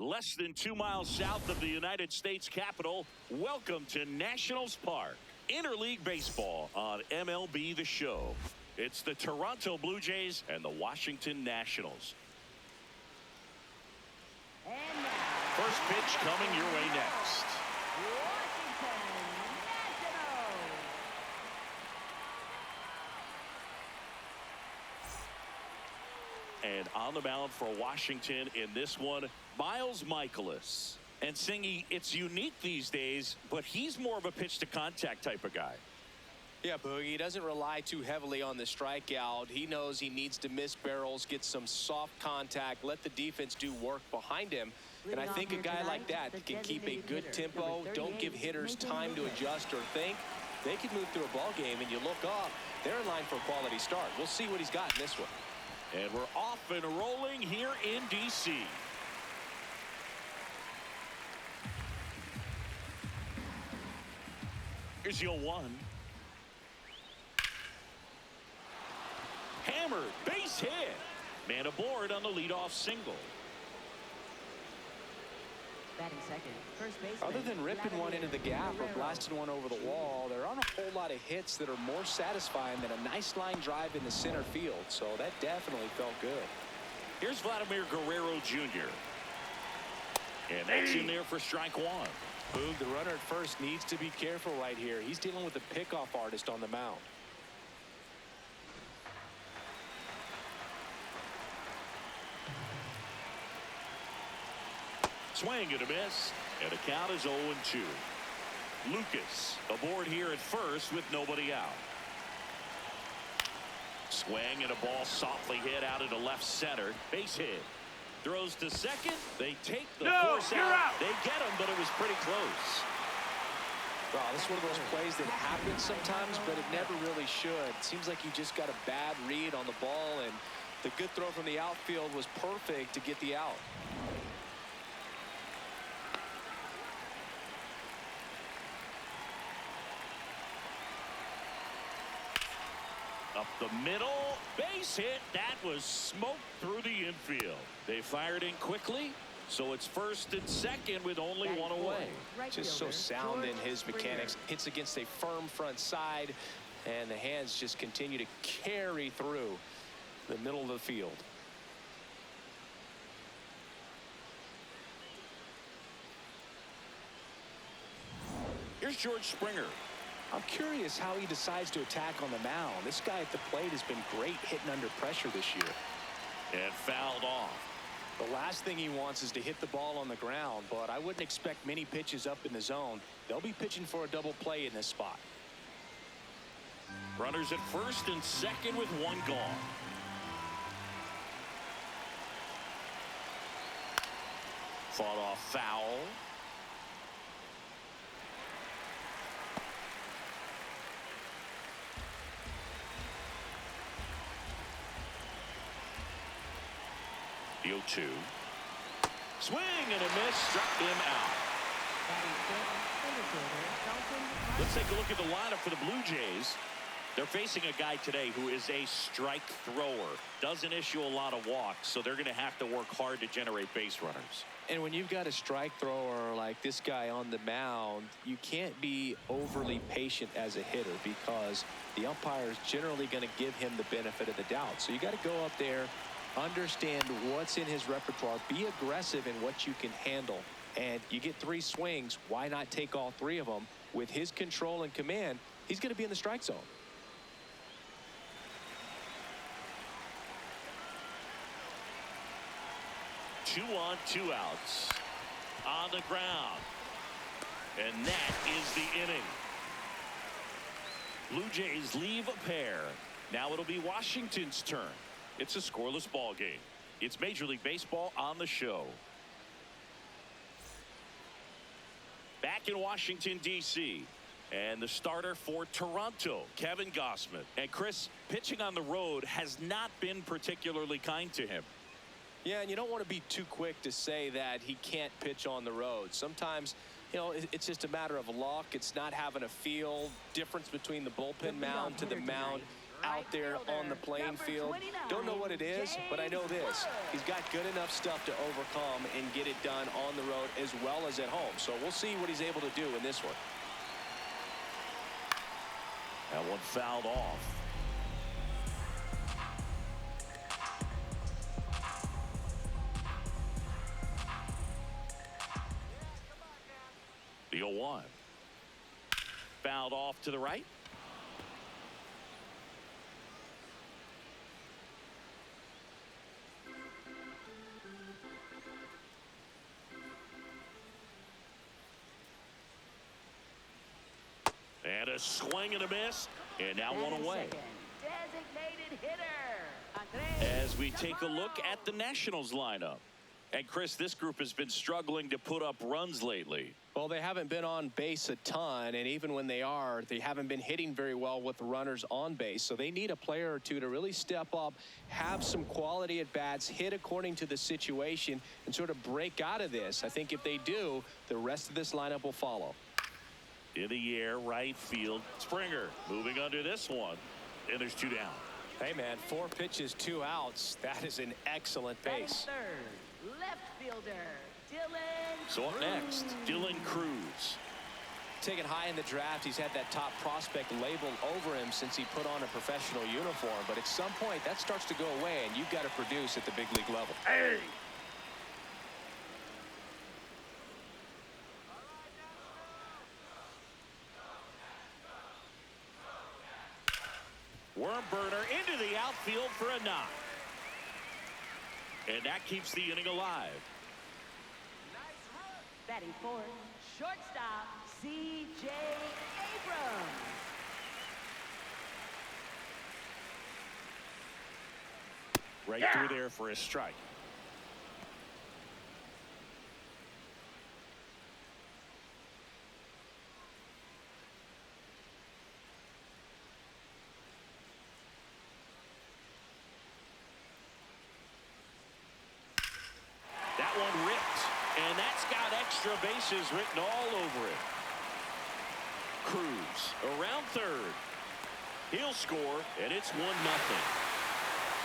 Less than 2 miles south of the United States Capitol, welcome to Nationals Park. Interleague baseball on MLB The Show. It's the Toronto Blue Jays and the Washington Nationals. First pitch coming your way next. And on the mound for Washington in this one, Miles Michaelis. And Singy, it's unique these days, but he's more of a pitch to contact type of guy. Yeah, Boogie, he doesn't rely too heavily on the strikeout. He knows he needs to miss barrels, get some soft contact, let the defense do work behind him. And I think a guy like that can keep a good tempo, don't give hitters time to adjust or think. They can move through a ball game, and you look up, they're in line for a quality start. We'll see what he's got in this one. And we're off and rolling here in D.C. Here's your 1. Hammered, base hit. Man aboard on the leadoff single. Batting second, first baseman. Other than ripping one into the gap or blasting one over the wall, there aren't a whole lot of hits that are more satisfying than a nice line drive in the center field. So that definitely felt good. Here's Vladimir Guerrero Jr. And that's in there for strike 1. Boog, the runner at first needs to be careful right here. He's dealing with a pickoff artist on the mound. Swing and a miss, and the count is 0-2. Lucas aboard here at first with nobody out. Swing and a ball softly hit out into left center. Base hit. Throws to second. They take the force out. They get him, but it was pretty close. Wow, this is one of those plays that happens sometimes, but it never really should. It seems like you just got a bad read on the ball, and the good throw from the outfield was perfect to get the out. Up the middle, base hit. That was smoked through the infield. They fired in quickly, so it's first and second with only one away. Just so sound in his mechanics. Hits against a firm front side, and the hands just continue to carry through the middle of the field. Here's George Springer. I'm curious how he decides to attack on the mound. This guy at the plate has been great hitting under pressure this year. And fouled off. The last thing he wants is to hit the ball on the ground, but I wouldn't expect many pitches up in the zone. They'll be pitching for a double play in this spot. Runners at first and second with one gone. Fought off foul. The 0-2. Swing and a miss, struck him out. Let's take a look at the lineup for the Blue Jays. They're facing a guy today who is a strike thrower. Doesn't issue a lot of walks, so they're going to have to work hard to generate base runners. And when you've got a strike thrower like this guy on the mound, you can't be overly patient as a hitter because the umpire is generally going to give him the benefit of the doubt. So you got to go up there, understand what's in his repertoire, be aggressive in what you can handle, and you get 3 swings. Why not take all 3 of them? With his control and command, he's going to be in the strike zone. Two on, 2 outs. On the ground. And that is the inning. Blue Jays leave a pair. Now it'll be Washington's turn. It's a scoreless ball game. It's Major League Baseball on the show. Back in Washington, D.C. And the starter for Toronto, Kevin Gausman. And Chris, pitching on the road has not been particularly kind to him. Yeah, and you don't want to be too quick to say that he can't pitch on the road. Sometimes, you know, it's just a matter of luck. It's not having a feel. Difference between the bullpen mound to the mound. out there on the playing field. Don't know what it is, but I know this. He's got good enough stuff to overcome and get it done on the road as well as at home. So we'll see what he's able to do in this one. That one fouled off. The 0-1. Fouled off to the right. And a swing and a miss. And now one away. Designated hitter. As we take a look at the Nationals lineup. And Chris, this group has been struggling to put up runs lately. Well, they haven't been on base a ton, and even when they are, they haven't been hitting very well with the runners on base. So they need a player or two to really step up, have some quality at bats, hit according to the situation, and sort of break out of this. I think if they do, the rest of this lineup will follow. In the air, right field. Springer moving under this one, and there's 2 down. Hey, man, 4 pitches, 2 outs. That is an excellent base. Third, left fielder, Dylan. So up next, Dylan Cruz. Taken high in the draft, he's had that top prospect labeled over him since he put on a professional uniform. But at some point, that starts to go away, and you've got to produce at the big league level. Hey! Worm burner into the outfield for a knock. And that keeps the inning alive. Batting fourth, shortstop, C.J. Abrams. Right through there for a strike. That one ripped, and that's got extra bases written all over it. Cruz around third. He'll score, and it's 1-0.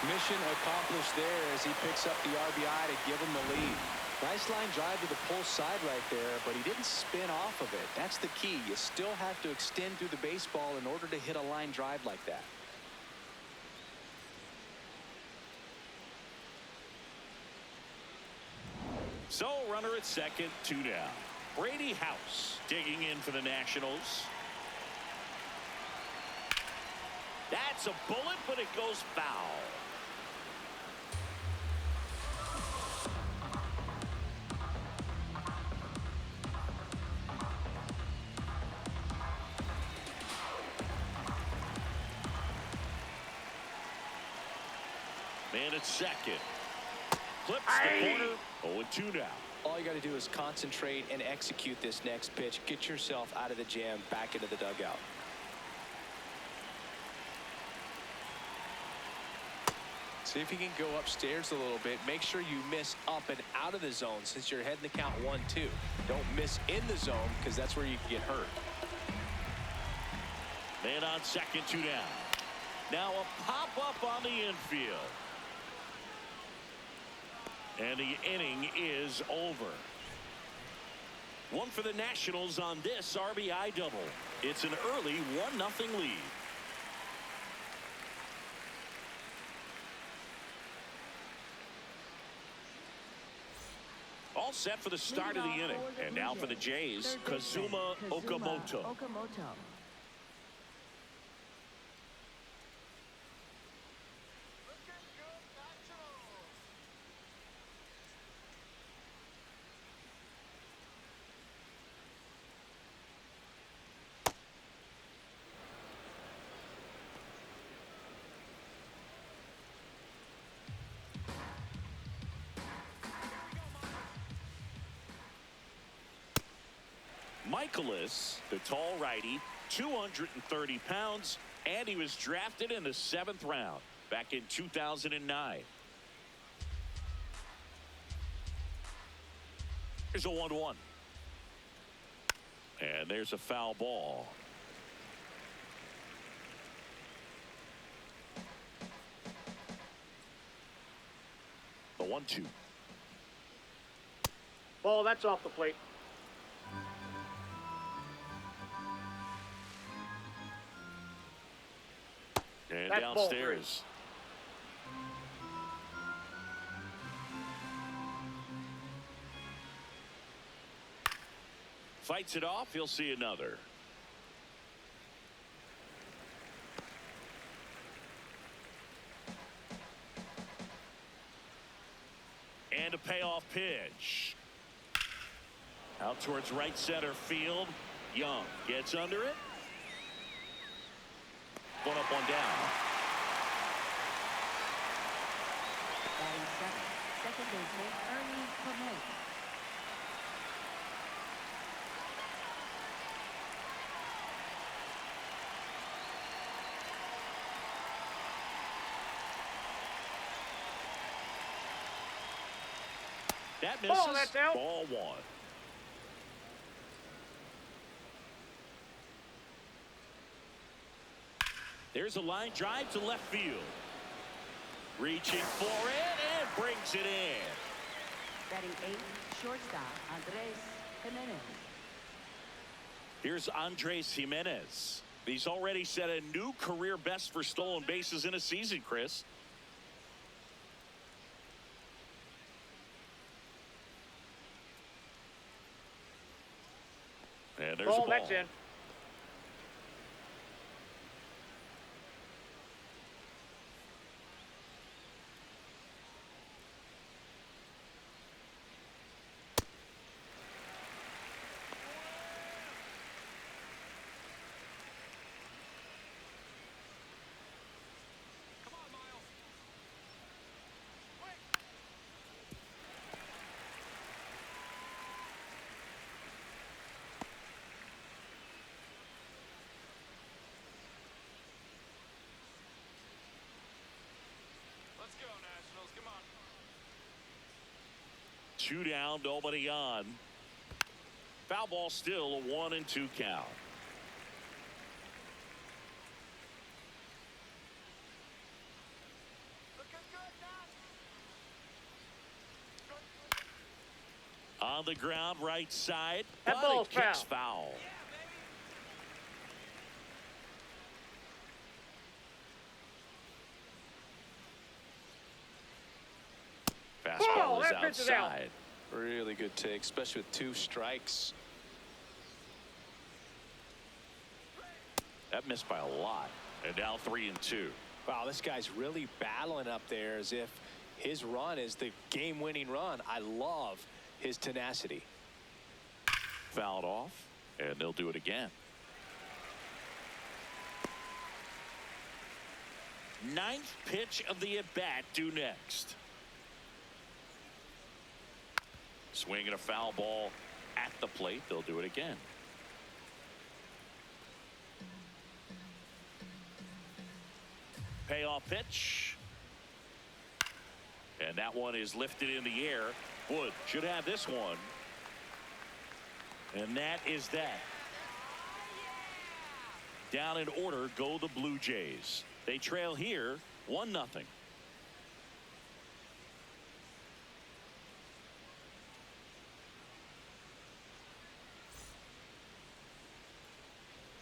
Mission accomplished there as he picks up the RBI to give him the lead. Nice line drive to the pull side right there, but he didn't spin off of it. That's the key. You still have to extend through the baseball in order to hit a line drive like that. So runner at second, 2 down. Brady House digging in for the Nationals. That's a bullet, but it goes foul. Man at second. Clips the corner. 0-2 now. All you got to do is concentrate and execute this next pitch. Get yourself out of the jam, back into the dugout. See if you can go upstairs a little bit. Make sure you miss up and out of the zone since you're heading the count 1-2. Don't miss in the zone because that's where you can get hurt. Man on second, 2 down. Now a pop-up on the infield. And the inning is over. One for the Nationals on this RBI double. It's an early 1-0 lead. All set for the start of the inning. And now for the Jays, Kazuma Okamoto. Michaelis, the tall righty, 230 pounds, and he was drafted in the 7th round back in 2009. Here's a 1-1. And there's a foul ball. The 1-2. Ball, that's off the plate. And That's ball downstairs. Fights it off. He'll see another. And a payoff pitch. Out towards right center field. Young gets under it. One up, one down. Batting seventh, second baseman Ernie Clement. That misses. Ball, that's out. Ball 1. There's a line drive to left field. Reaching for it and brings it in. Batting eighth, shortstop Andres Jimenez. Here's Andres Jimenez. He's already set a new career best for stolen bases in a season, Chris. And there's Ball, a ball. that's in. Let's go, Nationals. Come on. 2 down, nobody on. Foul ball still, a 1-2 count. Looking good, Nash. On the ground, right side. That but ball's it kicks foul. Fastball Ball, is that pitch is out. outside. Really good take, especially with 2 strikes. That missed by a lot. And now 3-2. Wow, this guy's really battling up there as if his run is the game-winning run. I love his tenacity. Fouled off, and they'll do it again. 9th pitch of the at-bat due next. Swinging a foul ball at the plate. They'll do it again. Payoff pitch. And that one is lifted in the air. Wood should have this one. And that is that. Down in order go the Blue Jays. They trail here 1-0.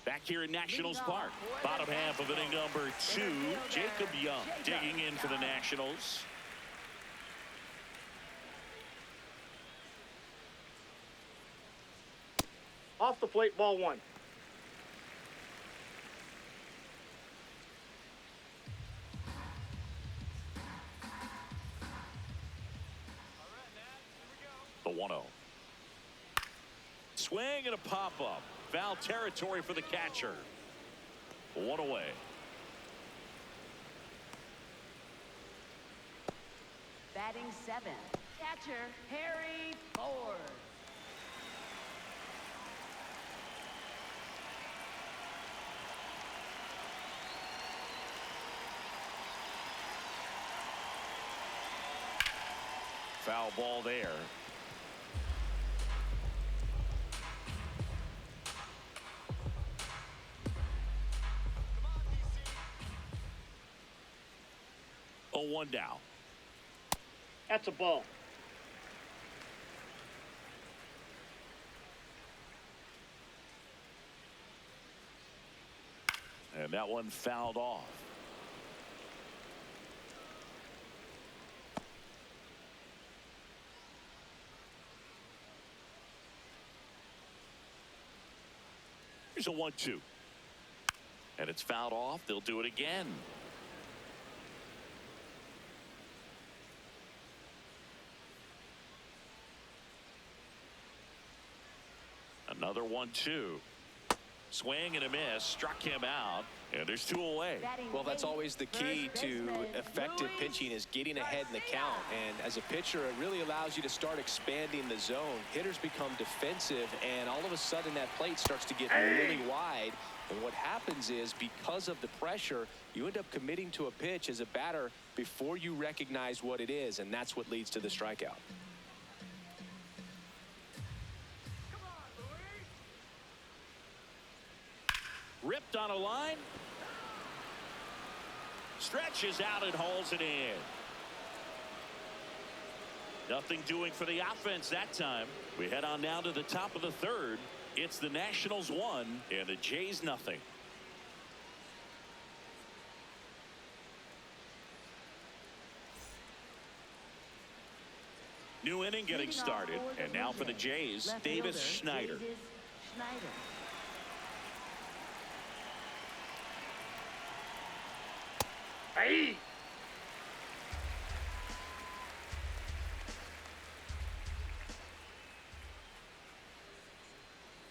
Back here in Nationals Park. Bottom half of inning number 2. Jacob Young digging in for the Nationals. Off the plate, ball 1. The 1-0. Swing and a pop-up. Foul territory for the catcher. 1 away. Batting seventh, catcher Harry Ford. Foul ball there. Oh, 1 down. That's a ball. And that one fouled off. Here's a 1-2. And it's fouled off. They'll do it again. Another 1-2. Swing and a miss. Struck him out. And there's 2 away. Well, that's always the key to effective pitching, is getting ahead in the count. And as a pitcher, it really allows you to start expanding the zone. Hitters become defensive, and all of a sudden that plate starts to get really wide. And what happens is, because of the pressure, you end up committing to a pitch as a batter before you recognize what it is, and that's what leads to the strikeout. Ripped on a line. Stretches out and hauls it in. Nothing doing for the offense that time. We head on now to the top of the third. It's the Nationals 1 and the Jays nothing. New inning getting started, and now for the Jays, Davis Schneider. Hey!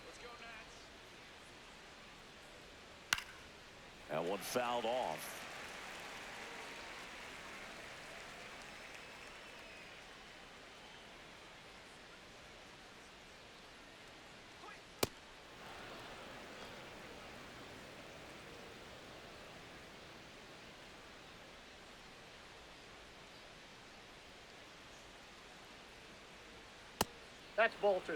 Let's go, Nats. That one fouled off. That's ball 2.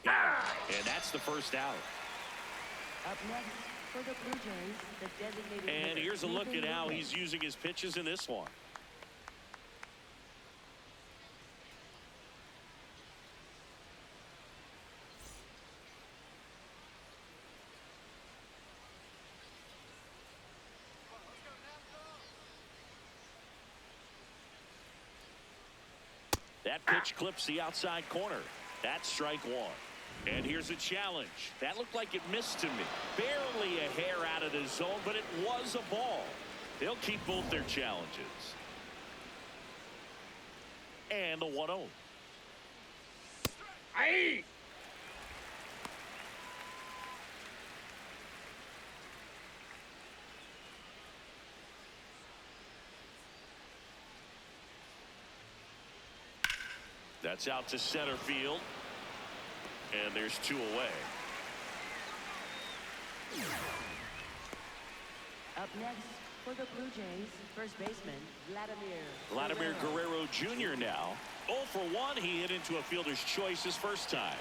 And that's the first out. Up next for the Blue Jays, the designated And hitter, here's a look at Ethan how Williams. he's using his pitches in this one. That pitch clips the outside corner. That's strike 1. And here's a challenge. That looked like it missed to me. Barely a hair out of the zone, but it was a ball. They'll keep both their challenges. And the 1-0. Hey! That's out to center field. And there's 2 away. Up next for the Blue Jays, first baseman Vladimir Guerrero Jr. now. 0 for 1. He hit into a fielder's choice his first time.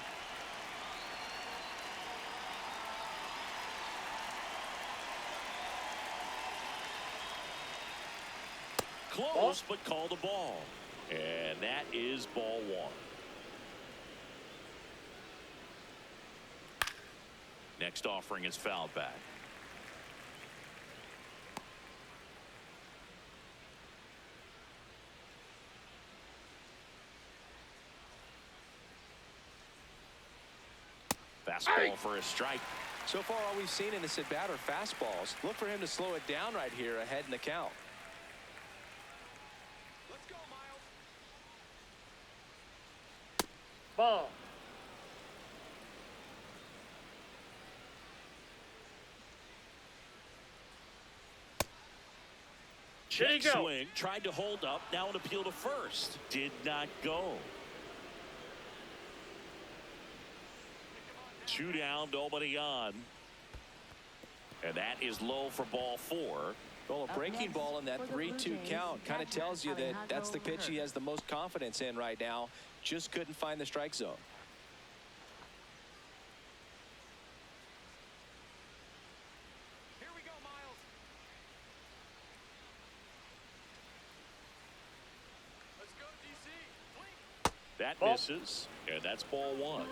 Close, but called a ball. And that is ball 1. Next offering is fouled back. Fastball for a strike. So far, all we've seen in this at bat are fastballs. Look for him to slow it down right here ahead in the count. Let's go, Miles. Ball. There you Check go. swing. Tried to hold up. Now an appeal to first. Did not go. 2 down, nobody on. And that is low for ball 4. Well, a breaking ball in that 3-2 count kind of tells you that that's the pitch he has the most confidence in right now. Just couldn't find the strike zone. That Ball. misses, and that's ball one.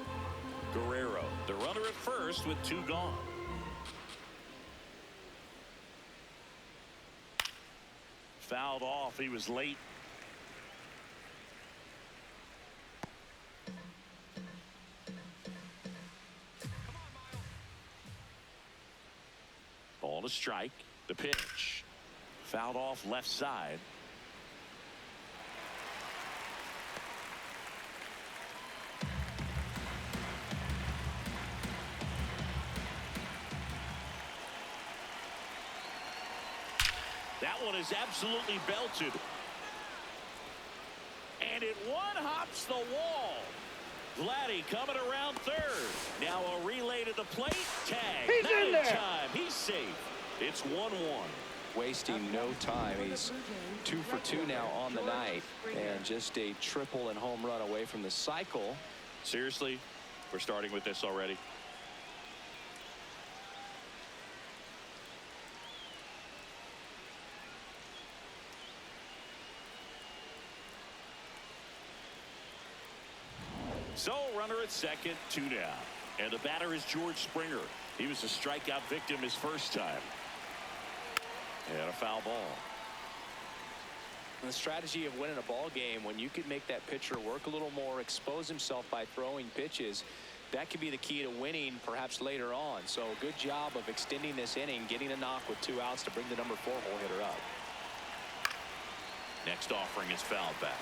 Guerrero, the runner at first with two gone. Fouled off. He was late. Ball to strike. The pitch. Fouled off left side. That one is absolutely belted. And it one-hops the wall. Vladdy coming around third. Now a relay to the plate. Tag. He's Not in there. time. He's safe. It's 1-1. Wasting no time. He's 2 for 2 now on the night, and just a triple and home run away from the cycle. Seriously, we're starting with this already. So, runner at second, 2 down. And the batter is George Springer. He was a strikeout victim his first time. And a foul ball. The strategy of winning a ball game, when you could make that pitcher work a little more, expose himself by throwing pitches, that could be the key to winning perhaps later on. So good job of extending this inning, getting a knock with 2 outs to bring the number 4 hole hitter up. Next offering is fouled back.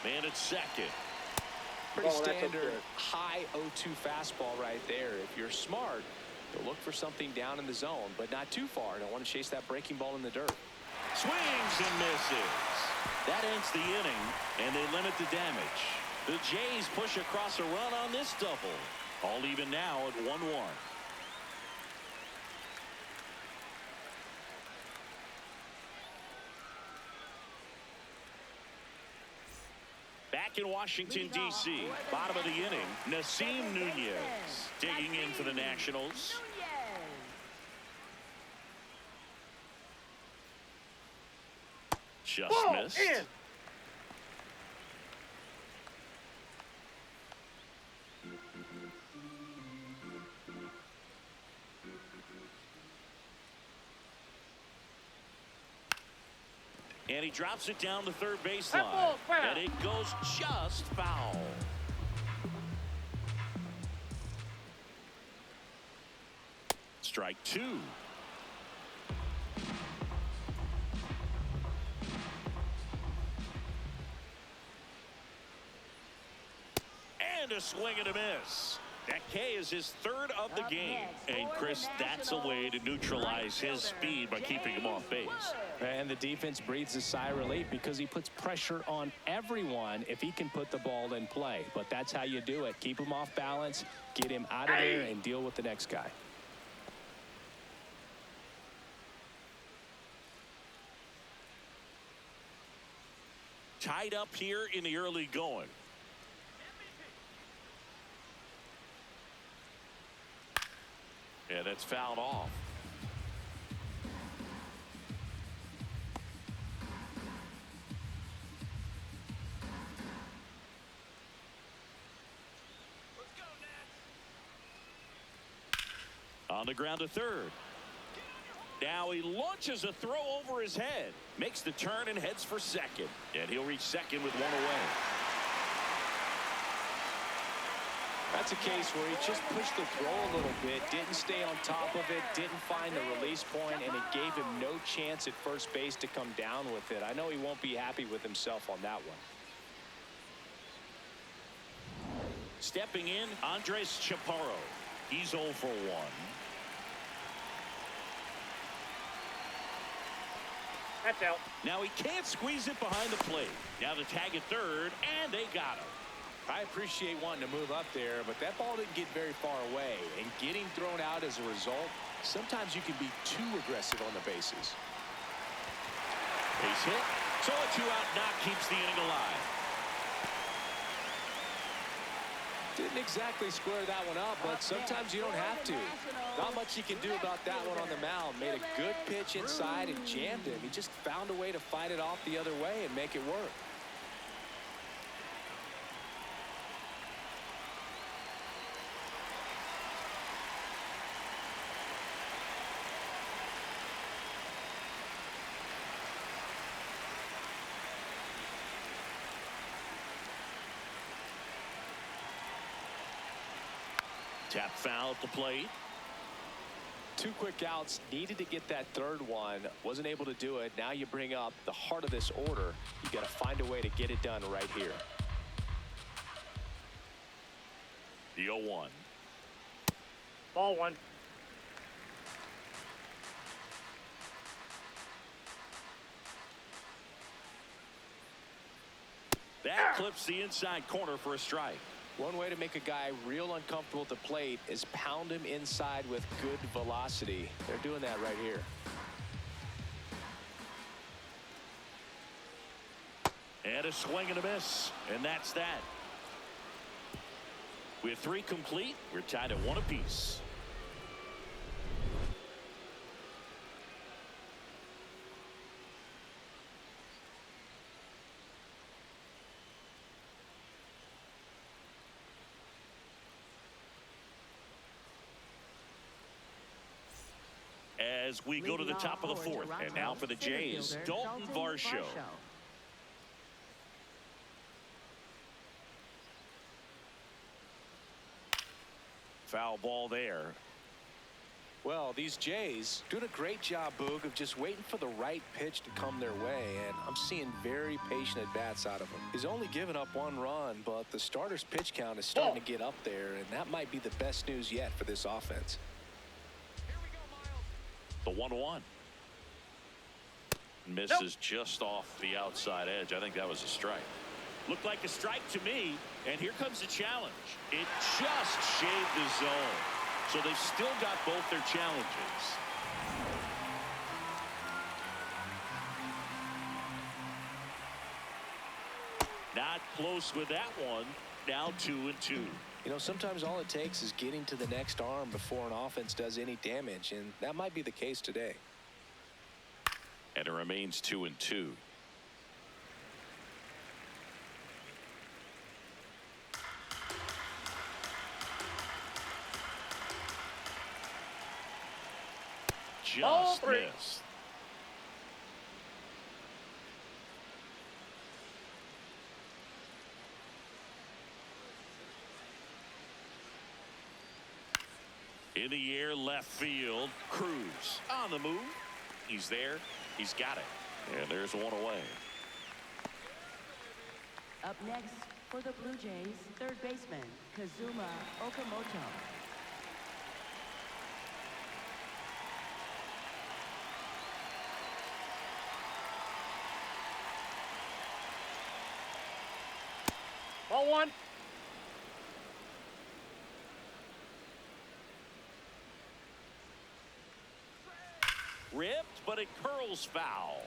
Man at second. Pretty Oh, that's standard okay. high 0-2 fastball right there. If you're smart, you'll look for something down in the zone, but not too far. Don't want to chase that breaking ball in the dirt. Swings and misses. That ends the inning, and they limit the damage. The Jays push across a run on this double. All even now at 1-1. Back in Washington, D.C., bottom of the inning, Nasim Nunez digging in for the Nationals. Just Ball missed. in. And he drops it down the third That baseline. ball's foul. And it goes just foul. Strike 2. And a swing and a miss. That K is his third of the game. And Chris, that's a way to neutralize his speed by keeping him off base. And the defense breathes a sigh of relief because he puts pressure on everyone if he can put the ball in play. But that's how you do it. Keep him off balance, get him out of there, and deal with the next guy. Tied up here in the early going. Yeah, that's fouled off. On the ground to third. Now he launches a throw over his head. Makes the turn and heads for second. And he'll reach second with 1 away. That's a case where he just pushed the throw a little bit, didn't stay on top of it, didn't find the release point, and it gave him no chance at first base to come down with it. I know he won't be happy with himself on that one. Stepping in, Andres Chaparro. He's 0 for 1. That's out. Now he can't squeeze it behind the plate. Now the tag at third, and they got him. I appreciate wanting to move up there, but that ball didn't get very far away, and getting thrown out as a result, sometimes you can be too aggressive on the bases. Base hit. So a 2-out knock keeps the inning alive. Didn't exactly square that one up, but sometimes you don't have to. Not much he can do about that one on the mound. Made a good pitch inside and jammed him. He just found a way to fight it off the other way and make it work. Tap foul at the plate. 2 quick outs, needed to get that third one, wasn't able to do it. Now you bring up the heart of this order. You got to find a way to get it done right here. The 0-1. Ball 1. That clips the inside corner for a strike. One way to make a guy real uncomfortable at the plate is pound him inside with good velocity. They're doing that right here. And a swing and a miss. And that's that. With 3 complete, we're tied at 1 apiece. As we go to the top of the 4th, and now for the Jays, Dalton Varsho. Foul ball there. Well, these Jays doing a great job, Boog, of just waiting for the right pitch to come their way, and I'm seeing very patient at-bats out of him. He's only given up 1 run, but the starter's pitch count is starting to get up there, and that might be the best news yet for this offense. The 1-1. Misses just off the outside edge. I think that was a strike. Looked like a strike to me, and here comes the challenge. It just shaved the zone. So they've still got both their challenges. Not close with that one. Now 2-2. You know, sometimes all it takes is getting to the next arm before an offense does any damage, and that might be the case today. And it remains 2-2. Just missed. In the air, left field. Cruz on the move. He's there. He's got it. And there's one away. Up next for the Blue Jays, third baseman Kazuma Okamoto. Ball 1. Ripped, but it curls foul.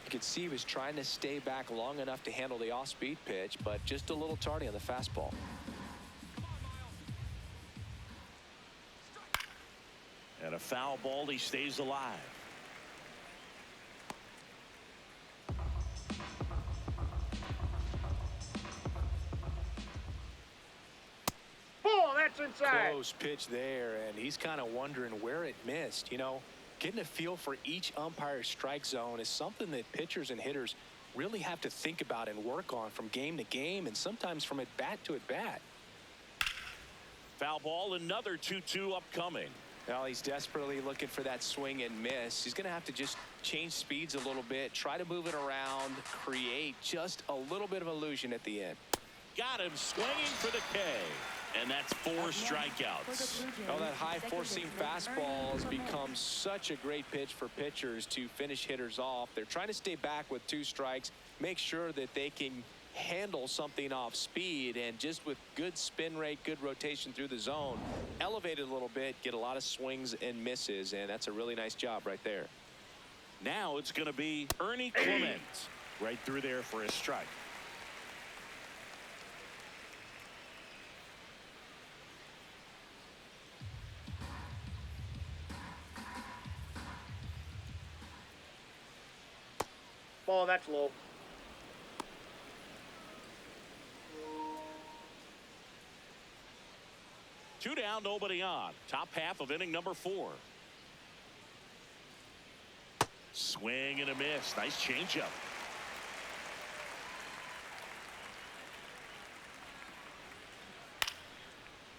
You could see he was trying to stay back long enough to handle the off-speed pitch, but just a little tardy on the fastball. And a foul ball, he stays alive. Ball, that's inside. Close pitch there, and he's kind of wondering where it missed. You know, getting a feel for each umpire's strike zone is something that pitchers and hitters really have to think about and work on from game to game, and sometimes from at bat to at bat. Foul ball, another 2-2 upcoming. Well, he's desperately looking for that swing and miss. He's going to have to just change speeds a little bit, try to move it around, create just a little bit of illusion at the end. Got him swinging for the K. And that's 4 strikeouts. Oh, that high four-seam fastball has become such a great pitch for pitchers to finish hitters off. They're trying to stay back with 2 strikes, make sure that they can handle something off speed, and just with good spin rate, good rotation through the zone, elevate it a little bit, get a lot of swings and misses, and that's a really nice job right there. Now it's going to be Ernie Clement right through there for a strike. Ball, that's low. Two down, nobody on. Top half of inning number 4. Swing and a miss. Nice changeup.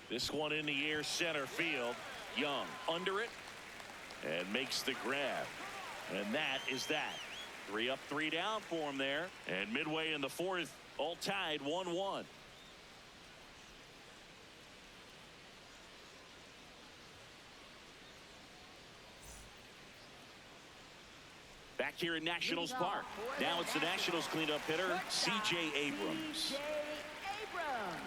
This one in the air, center field. Young under it and makes the grab. And that is that. 3 up, 3 down for him there. And midway in the 4th, all tied 1-1. Back here at Nationals Park. Now it's the Nationals cleanup hitter, C.J. Abrams. C.J. Abrams.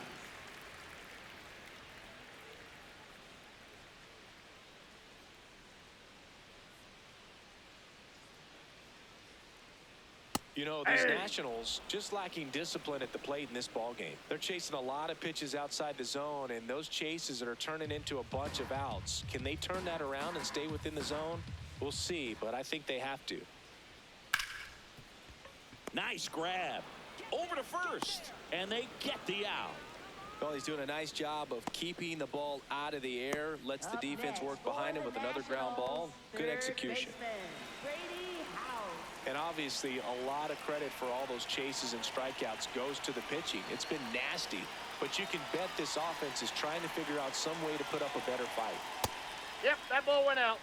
You know, these Nationals just lacking discipline at the plate in this ball game. They're chasing a lot of pitches outside the zone, and those chases are turning into a bunch of outs. Can they turn that around and stay within the zone? We'll see, but I think they have to. Nice grab. Over to first, and they get the out. Well, he's doing a nice job of keeping the ball out of the air, lets the defense work behind him with another ground ball. Good execution. And obviously, a lot of credit for all those chases and strikeouts goes to the pitching. It's been nasty, but you can bet this offense is trying to figure out some way to put up a better fight. Yep, that ball went out.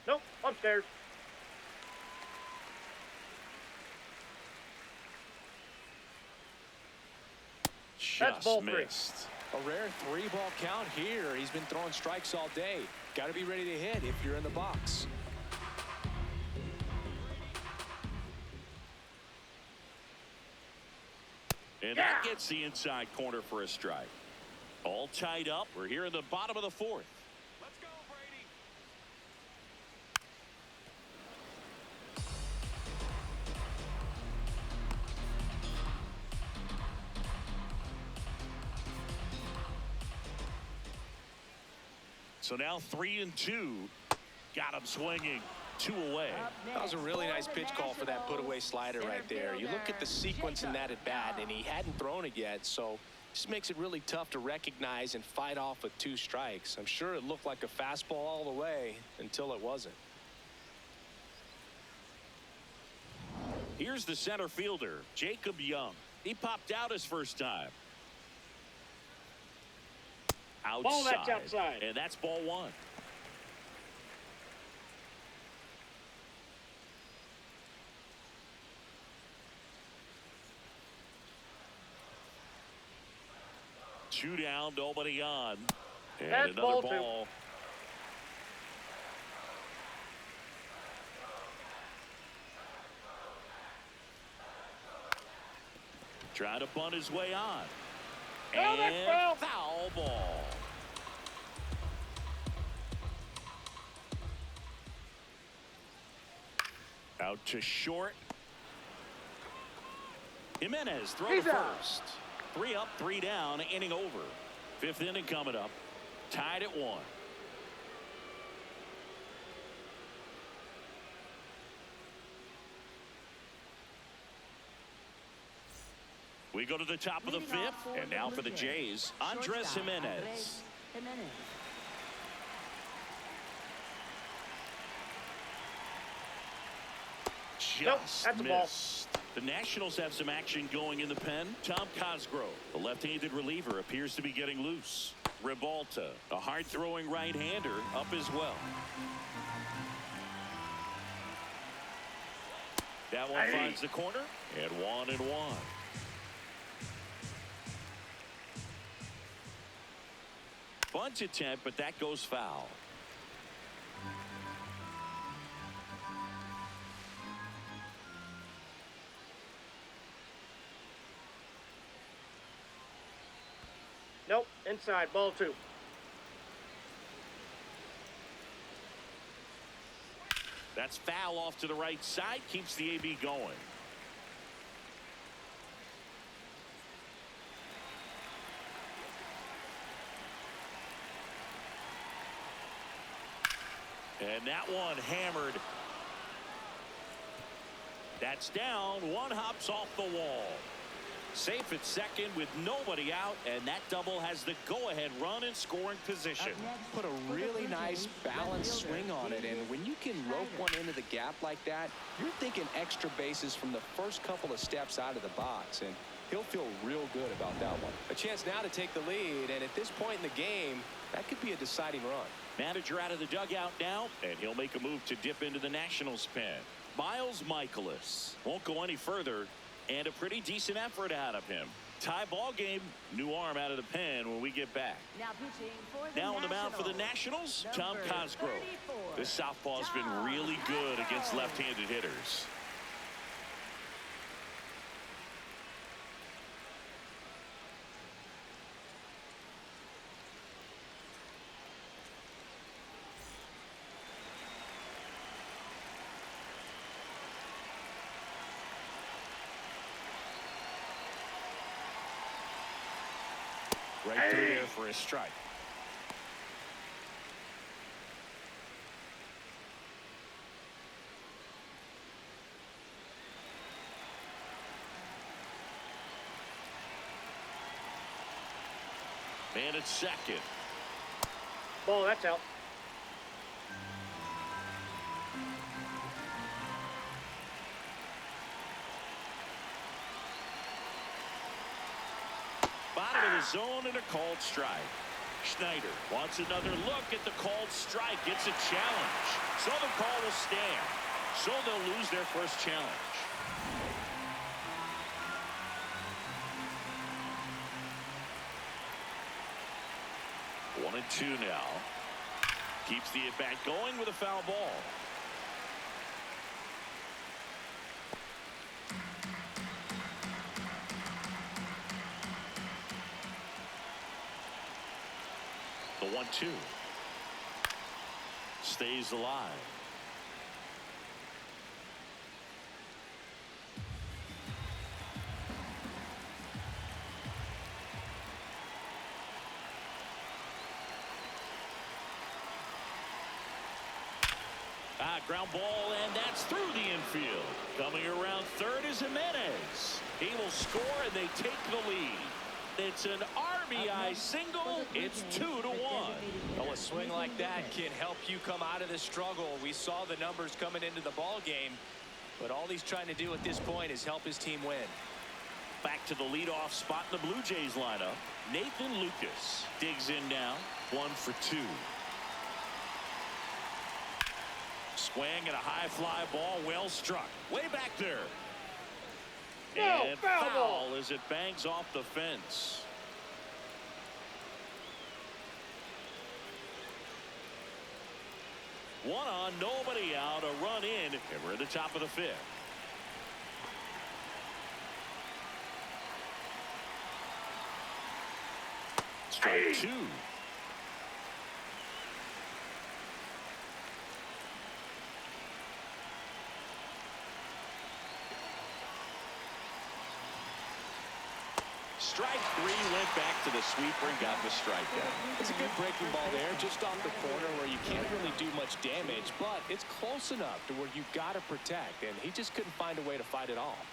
Nope, upstairs. That's ball 3. Missed. A rare 3-ball count here. He's been throwing strikes all day. Got to be ready to hit if you're in the box. And that gets the inside corner for a strike. All tied up. We're here in the bottom of the 4th. Let's go, Brady. So now 3-2. Got him swinging. 2 away. That was a really nice pitch call for that put-away slider right there. You look at the sequence in that at bat, and he hadn't thrown it yet, so just makes it really tough to recognize and fight off with 2 strikes. I'm sure it looked like a fastball all the way until it wasn't. Here's the center fielder, Jacob Young. He popped out his first time. Outside. Ball, that's outside. And that's ball 1. Two down, nobody on. And that's another ball 2. Trying to bunt his way on. Oh, that's foul. Foul ball. Out to short. Jimenez throw He's to out. first. 3 up, 3 down, inning over. 5th inning coming up. Tied at 1. We go to the top of the 5th, and now for the Jays, Andres Jimenez. Nope, Just that's a ball. missed. The Nationals have some action going in the pen. Tom Cosgrove, the left-handed reliever, appears to be getting loose. Ribalta, a hard-throwing right-hander, up as well. That one finds the corner, and 1-1. Bunt attempt, but that goes foul. Nope, inside, ball 2. That's foul off to the right side. Keeps the AB going. And that one hammered. That's down. One hops off the wall. Safe at second with nobody out, and that double has the go-ahead run in scoring position. Put a really nice balanced swing on it, and when you can rope one into the gap like that, you're thinking extra bases from the first couple of steps out of the box, and he'll feel real good about that one. A chance now to take the lead, and at this point in the game, that could be a deciding run. Manager out of the dugout now, and he'll make a move to dip into the Nationals pen. Miles Michaelis won't go any further, and a pretty decent effort out of him. Tie ball game. New arm out of the pen when we get back. Now pitching for the Now on the mound for the Nationals, Tom Number Cosgrove. 34, This southpaw's been Tom really good against Cosgrove. left-handed hitters. Right through there for a strike. Man at second. Ball, that's out. Bottom of the zone and a called strike. Schneider wants another look at the called strike. It's a challenge. So the call will stand. So they'll lose their first challenge. One and two now. Keeps the at-bat going with a foul ball. The 1-2 stays alive. Ground ball, and that's through the infield. Coming around third is Jimenez. He will score, and they take the lead. It's an RBI single. It's 2-1. Oh, a swing like that can help you come out of the struggle. We saw the numbers coming into the ball game, but all he's trying to do at this point is help his team win. Back to the leadoff spot in the Blue Jays lineup. Nathan Lucas digs in now. 1 for 2. Swing and a high fly ball, well struck. Way back there. No, And foul foul ball. as it bangs off the fence. One on, nobody out, a run in, and we're at the top of the 5th. Strike 2. Strike 3, went back to the sweeper and got the strikeout. It's a good breaking ball there, just off the corner where you can't really do much damage, but it's close enough to where you got to protect, and he just couldn't find a way to fight it off.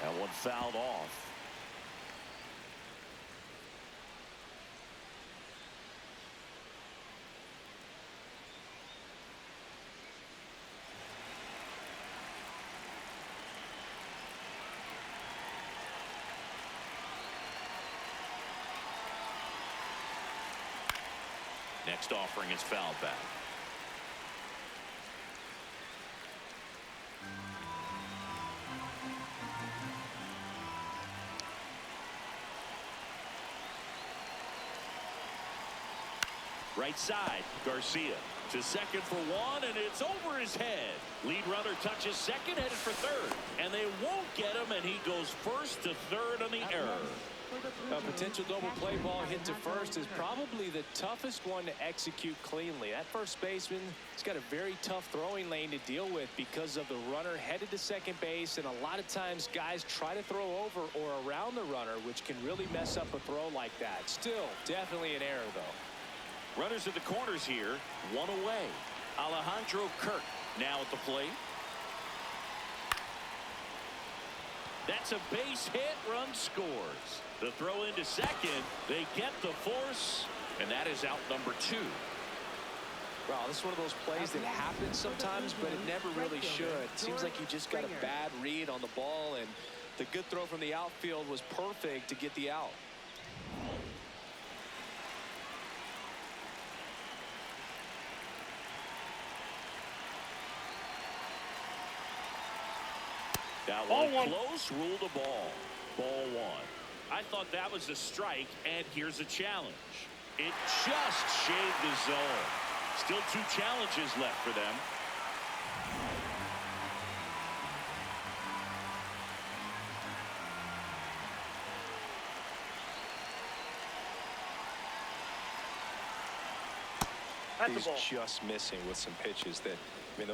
That one fouled off. Next offering is fouled back. Right side, Garcia to second for one, and it's over his head. Lead runner touches second, headed for third. And they won't get him, and he goes first to third on the error. A potential double play ball hit to first is probably the toughest one to execute cleanly. That first baseman has got a very tough throwing lane to deal with because of the runner headed to second base, and a lot of times guys try to throw over or around the runner, which can really mess up a throw like that. Still, definitely an error, though. Runners at the corners here, one away. Alejandro Kirk now at the plate. That's a base hit, run scores. The throw into second, they get the force, and that is out number 2. Well, this is one of those plays that happens sometimes, but it never really should. It seems like he just got a bad read on the ball, and the good throw from the outfield was perfect to get the out. That one close, rule the ball. Ball 1. I thought that was a strike, and here's a challenge. It just shaved the zone. Still 2 challenges left for them. He's just missing with some pitches that, I mean,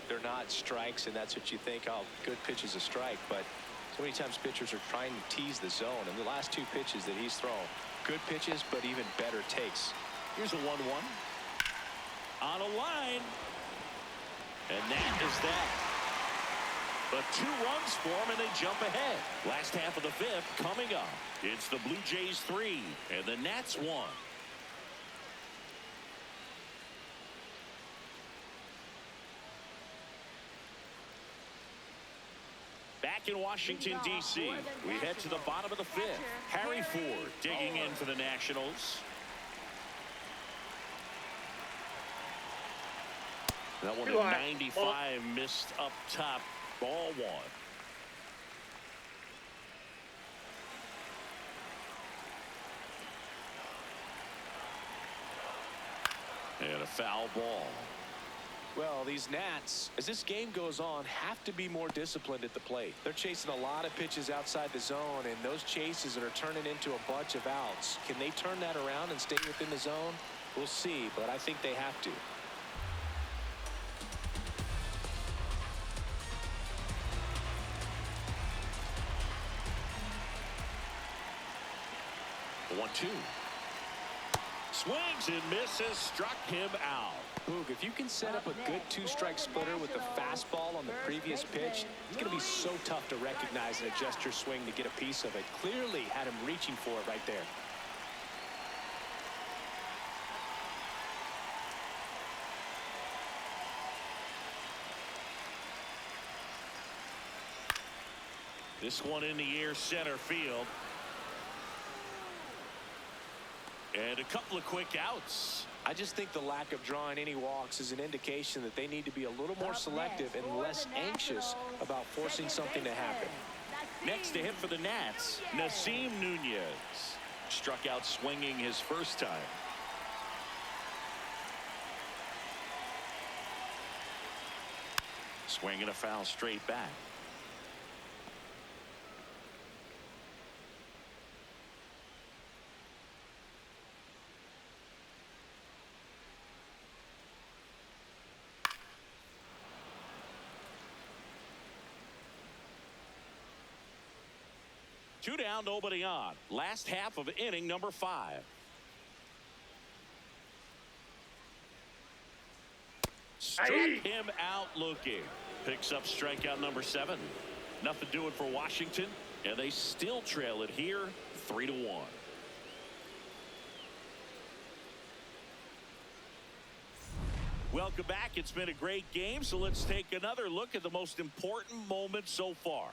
they're not strikes, and that's what you think, oh, good pitch is a strike, but so many times pitchers are trying to tease the zone, and the last 2 pitches that he's thrown, good pitches, but even better takes. Here's a 1-1. On a line. And that is that. But 2 runs for them, and they jump ahead. Last half of the 5th coming up. It's the Blue Jays 3 and the Nats 1. Back in Washington, D.C., we head to the bottom of the 5th. Harry Ford digging in for the Nationals. That one at 95 missed up top. Ball 1. And a foul ball. Well, these Nats, as this game goes on, have to be more disciplined at the plate. They're chasing a lot of pitches outside the zone, and those chases are turning into a bunch of outs. Can they turn that around and stay within the zone? We'll see, but I think they have to. The 1-2. Swings and misses, struck him out. Boog, if you can set up a good 2-strike splitter with the fastball on the previous pitch, it's going to be so tough to recognize and adjust your swing to get a piece of it. Clearly had him reaching for it right there. This one in the air, center field. And a couple of quick outs. I just think the lack of drawing any walks is an indication that they need to be a little more selective and less anxious about forcing something to happen. Next to hit for the Nats, Nasim Nunez. Struck out swinging his first time. Swing and a foul straight back. Two down, nobody on. Last half of inning number 5. Struck him out looking. Picks up strikeout number 7. Nothing doing for Washington, and they still trail it here 3-1. Welcome back. It's been a great game, so let's take another look at the most important moment so far.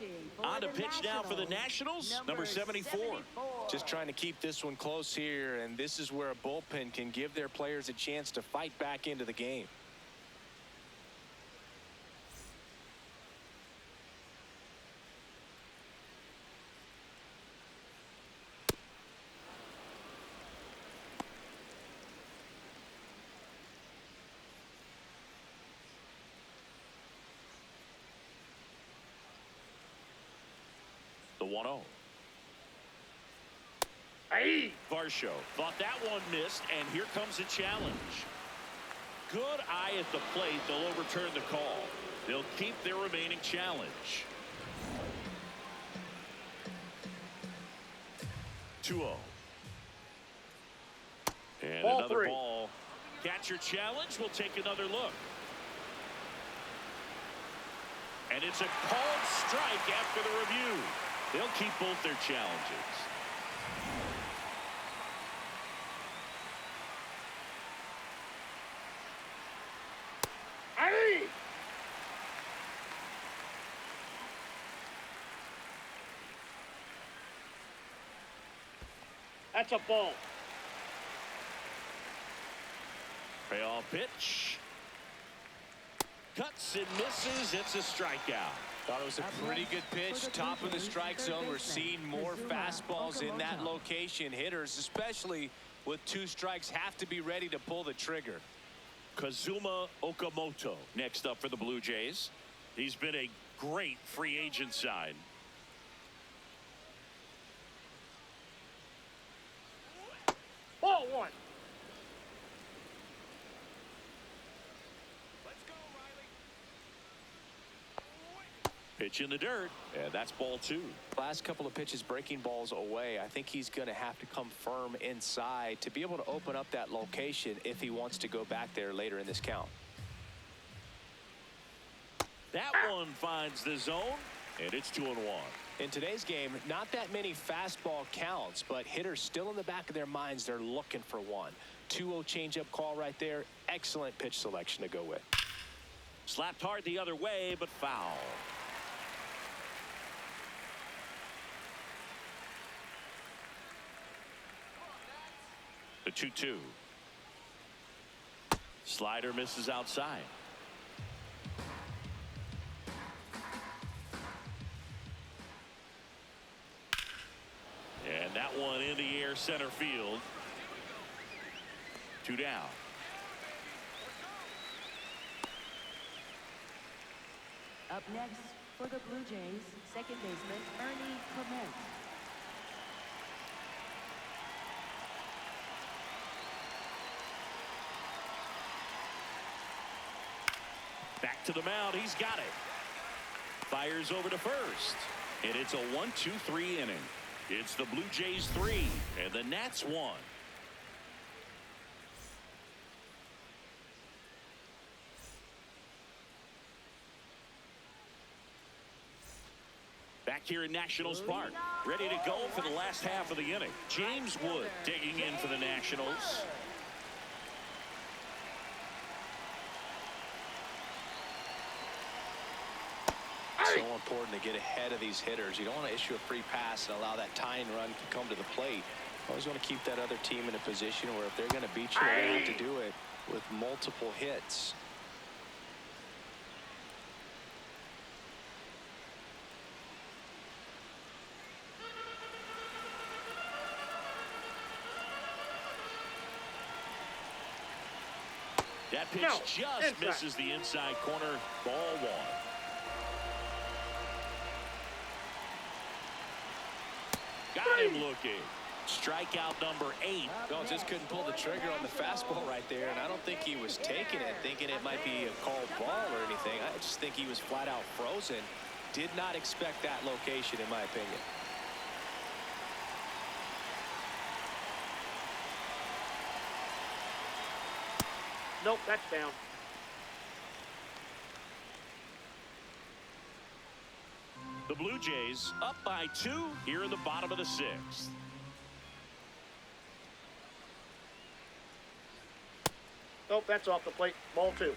Pitching for On to the pitch now for the Nationals, number 74. Just trying to keep this one close here, and this is where a bullpen can give their players a chance to fight back into the game. The 1-0. Hey! Varsho thought that one missed, and here comes a challenge. Good eye at the plate. They'll overturn the call. They'll keep their remaining challenge. 2-0. And Ball another 3. ball. Catcher challenge. We'll take another look. And it's a called strike after the review. They'll keep both their challenges. Hey! That's a ball. Payoff pitch. Cuts and misses. It's a strikeout. Thought it was a pretty good pitch. Top of the strike zone. We're seeing more fastballs in that location. Hitters, especially with 2 strikes, have to be ready to pull the trigger. Kazuma Okamoto next up for the Blue Jays. He's been a great free agent sign. Ball 1. Let's go, Riley. Pitch in the dirt, and that's ball 2. Last couple of pitches breaking balls away. I think he's going to have to come firm inside to be able to open up that location if he wants to go back there later in this count. That one finds the zone, and it's 2-1. In today's game, not that many fastball counts, but hitters still in the back of their minds, they're looking for one. 2-0 changeup call right there. Excellent pitch selection to go with. Slapped hard the other way, but foul. The 2-2. Slider misses outside. And that one in the air center field. 2 down. Up next for the Blue Jays, second baseman Ernie Clement. Back to the mound. He's got it. Fires over to first. And it's a 1-2-3 inning. It's the Blue Jays 3 and the Nats 1. Back here in Nationals Park, ready to go for the last half of the inning. James Wood digging in for the Nationals. So important to get ahead of these hitters. You don't want to issue a free pass and allow that tying run to come to the plate. Always want to keep that other team in a position where if they're going to beat you, they're going to have to do it with multiple hits. That pitch just inside. misses the inside corner. Ball 1. Got him looking. Strikeout number 8. No, just couldn't pull the trigger on the fastball right there, and I don't think he was taking it, thinking it might be a called ball or anything. I just think he was flat out frozen. Did not expect that location, in my opinion. Nope, that's down. The Blue Jays up by 2 here in the bottom of the 6th. Nope, that's off the plate. Ball 2.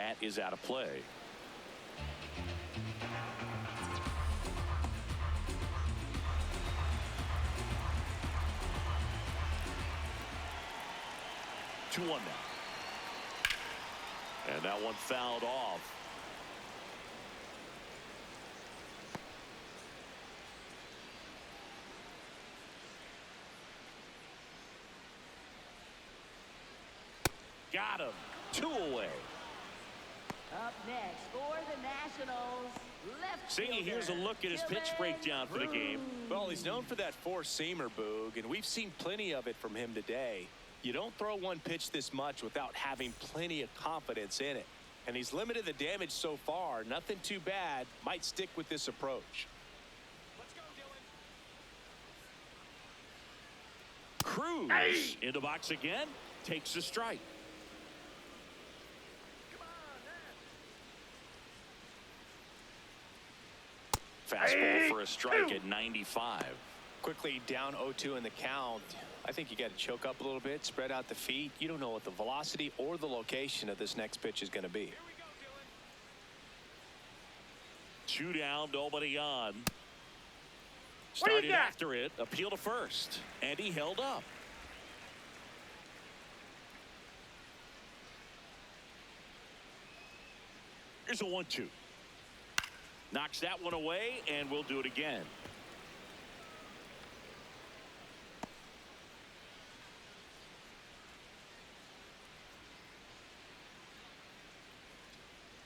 That is out of play. Two one now. And that one fouled off. Got him. 2 away. Up next for the Nationals, left Singy, here's a look at his pitch breakdown for the game. Well, he's known for that four-seamer, Boog, and we've seen plenty of it from him today. You don't throw one pitch this much without having plenty of confidence in it. And he's limited the damage so far. Nothing too bad. Might stick with this approach. Let's go, Dylan. Cruz in the box again. Takes the strike. Fastball for a strike at 95. Quickly down 0-2 in the count. I think you got to choke up a little bit, spread out the feet. You don't know what the velocity or the location of this next pitch is going to be. Here we go, Dylan. 2 down, nobody on. What do you Started got? after it, appeal to first, and he held up. Here's a 1-2. Knocks that one away, and we'll do it again.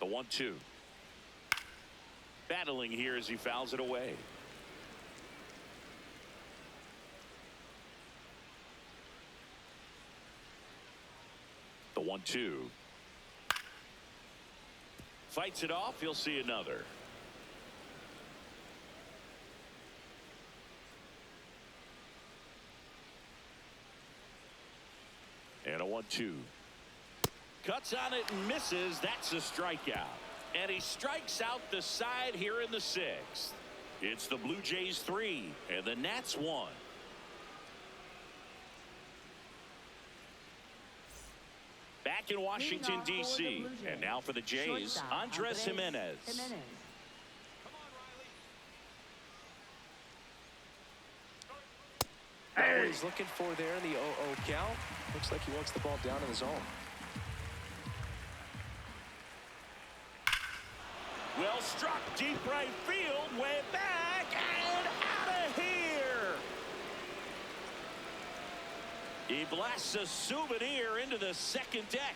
The 1-2. Battling here as he fouls it away. The 1-2. Fights it off. He'll see another. And a 1-2. Cuts on it and misses. That's a strikeout. And he strikes out the side here in the 6th. It's the Blue Jays 3 and the Nats 1. Back in Washington, D.C. And now for the Jays, Andres Jimenez. Come on, Riley. Not what he's looking for there in the 0-0 count. Looks like he wants the ball down in the zone. Well struck deep right field, way back and out of here. He blasts a souvenir into the second deck,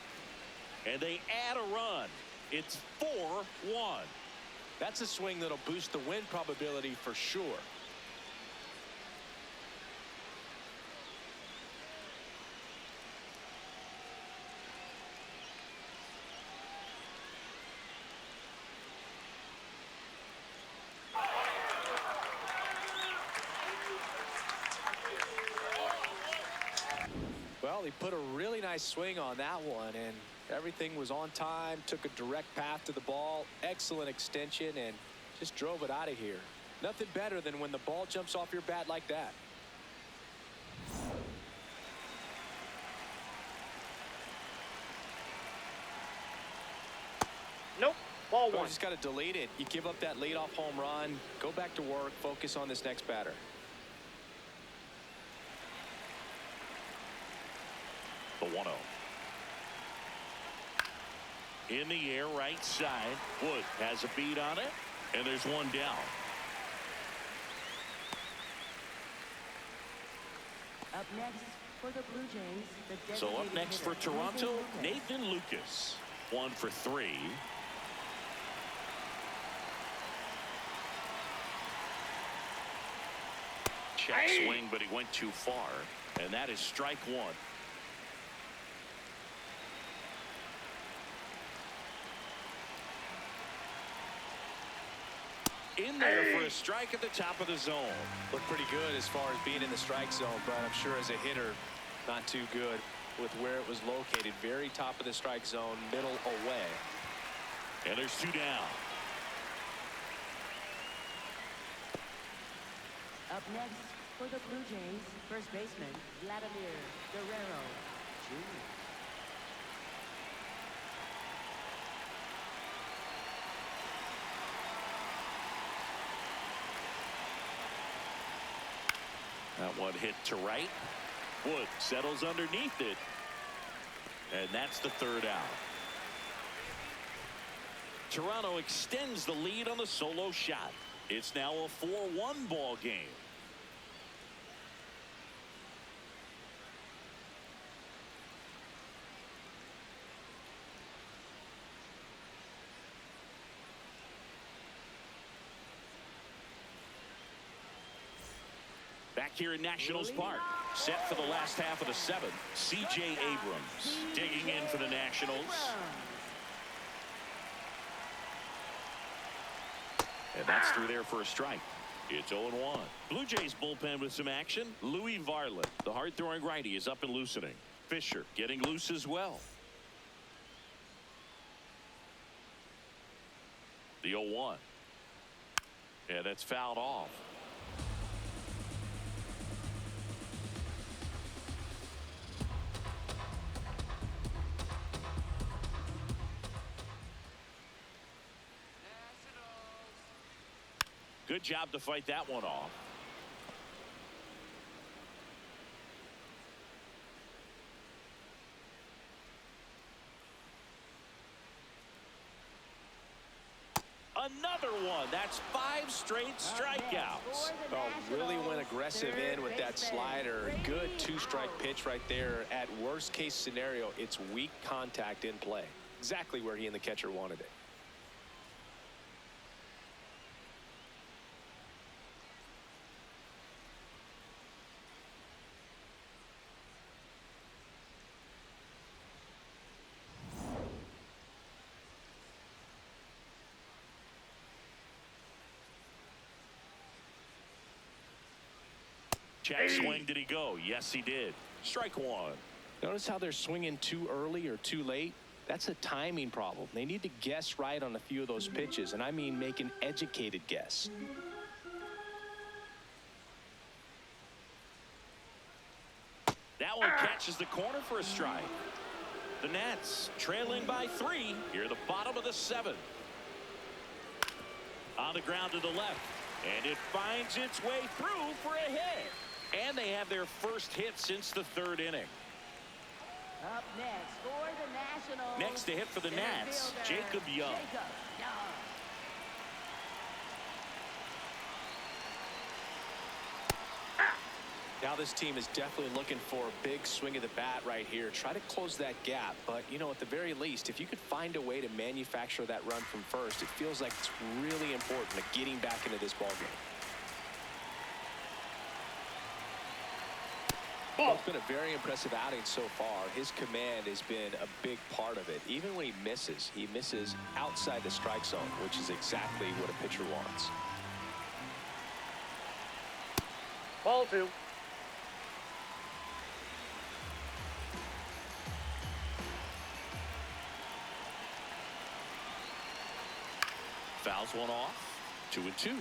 and they add a run. It's 4-1. That's a swing that'll boost the win probability for sure. Well, he put a really nice swing on that one, and everything was on time, took a direct path to the ball, excellent extension, and just drove it out of here. Nothing better than when the ball jumps off your bat like that. Nope. Ball Oh, one. just got to delete it. You give up that leadoff home run, go back to work, focus on this next batter. The 1-0. In the air, right side. Wood has a beat on it, and there's one down. Up next for the Blue Jays, the So up designated next for hitter, Toronto, Nathan Nathan Lucas. 1 for 3. Check swing, but he went too far, and that is strike 1. In there for a strike at the top of the zone. Looked pretty good as far as being in the strike zone, but I'm sure as a hitter, not too good with where it was located. Very top of the strike zone, middle away. And there's 2 down. Up next for the Blue Jays, first baseman Vladimir Guerrero Jr. That one hit to right. Wood settles underneath it. And that's the third out. Toronto extends the lead on the solo shot. It's now a 4-1 ball game. Back here in Nationals Park, set for the last half of the seventh. C.J. Abrams digging in for the Nationals. And that's through there for a strike. It's 0-1. Blue Jays bullpen with some action. Louis Varland, the hard-throwing righty, is up and loosening. Fisher getting loose as well. The 0-1. Yeah, that's fouled off. Good job to fight that one off. Another one. That's 5 straight strikeouts. Oh, really went aggressive in with that slider. Good 2-strike pitch right there. At worst case scenario, it's weak contact in play. Exactly where he and the catcher wanted it. Check swing. Did he go? Yes, he did. Strike one. Notice how they're swinging too early or too late? That's a timing problem. They need to guess right on a few of those pitches, and I mean make an educated guess. That one catches the corner for a strike. The Nats trailing by 3 here at the bottom of the 7th. On the ground to the left, and it finds its way through for a hit. And they have their first hit since the 3rd inning. Up next for the Nationals. Next to hit for the Nats, Jacob Young. Now this team is definitely looking for a big swing of the bat right here. Try to close that gap. But, you know, at the very least, if you could find a way to manufacture that run from first, it feels like it's really important to getting back into this ball game. It's been a very impressive outing so far. His command has been a big part of it. Even when he misses outside the strike zone, which is exactly what a pitcher wants. Ball 2. Fouls one off. 2-2.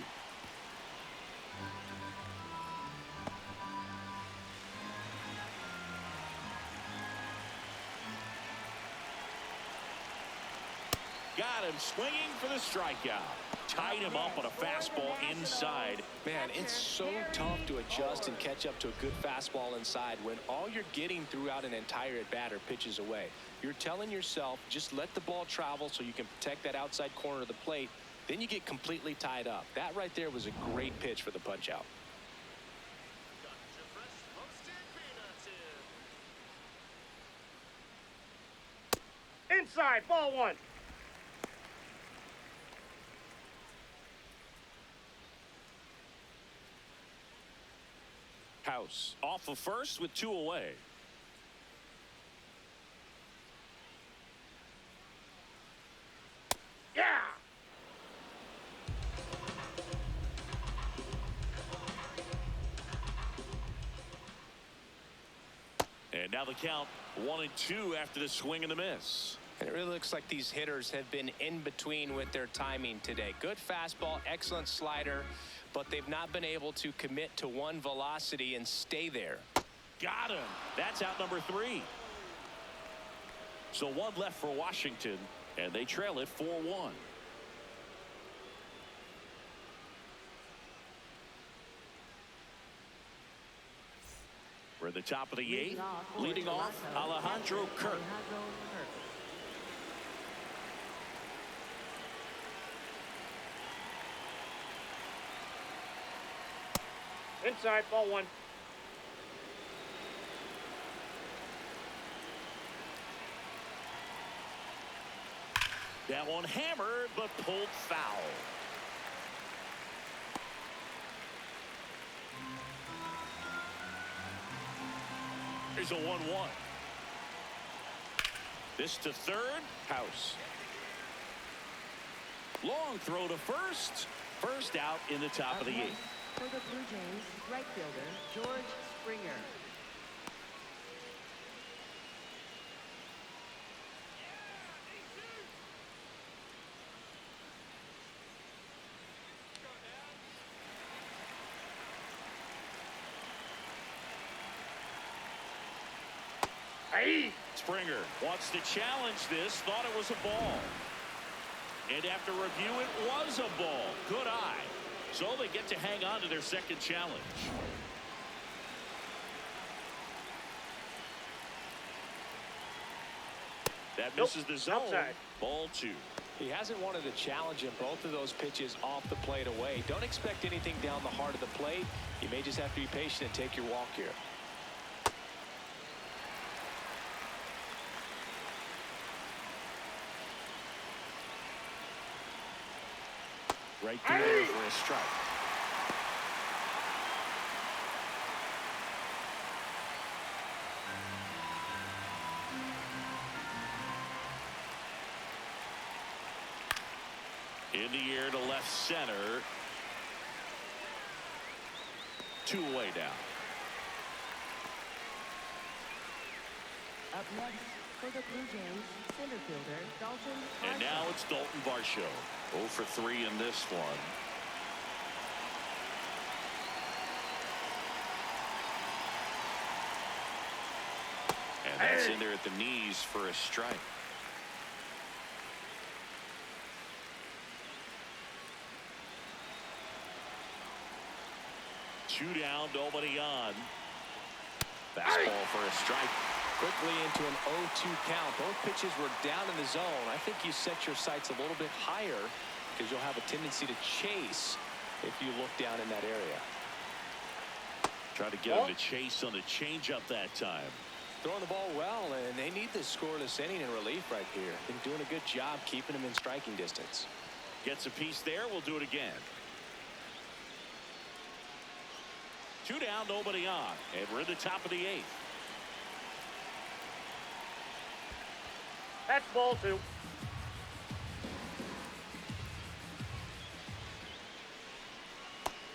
Got him swinging for the strikeout. Tied him up on a fastball inside. Man, it's so tough to adjust and catch up to a good fastball inside when all you're getting throughout an entire at-bat are pitches away. You're telling yourself, just let the ball travel so you can protect that outside corner of the plate. Then you get completely tied up. That right there was a great pitch for the punch-out. Inside, ball 1. House off of first with 2 away. Yeah. And now the count 1-2 after the swing and the miss. And it really looks like these hitters have been in between with their timing today. Good fastball, excellent slider, but they've not been able to commit to one velocity and stay there. Got him. That's out number 3. So 1 left for Washington, and they trail it 4-1. at the top of the Leading 8th. off for Leading off, Toronto, Alejandro Kirk. Alejandro Kirk. Inside, ball 1. That one hammered, but pulled foul. Here's a 1-1. This to third. House. Long throw to first. First out in the top of the 8th. For the Blue Jays, right fielder George Springer. Hey! Springer wants to challenge this. Thought it was a ball. And after review, it was a ball. Good eye. So they get to hang on to their second challenge. That misses the zone. Outside. Ball 2. He hasn't wanted to challenge him both of those pitches off the plate away. Don't expect anything down the heart of the plate. You may just have to be patient and take your walk here. Right through there for a strike. In the air to left center. 2 away now. Up next for the Blue Jays, center fielder Dalton Varsho. And now it's Dalton Varsho. 0 for 3 in this one. And that's in there at the knees for a strike. Two down, nobody on. Fastball for a strike. Quickly into an 0-2 count. Both pitches were down in the zone. I think you set your sights a little bit higher because you'll have a tendency to chase if you look down in that area. Try to get him to chase on the changeup that time. Throwing the ball well, and they need this scoreless inning in relief right here. Been doing a good job keeping him in striking distance. Gets a piece there. We'll do it again. 2 down, nobody on. And we're in the top of the 8th. That's ball 2.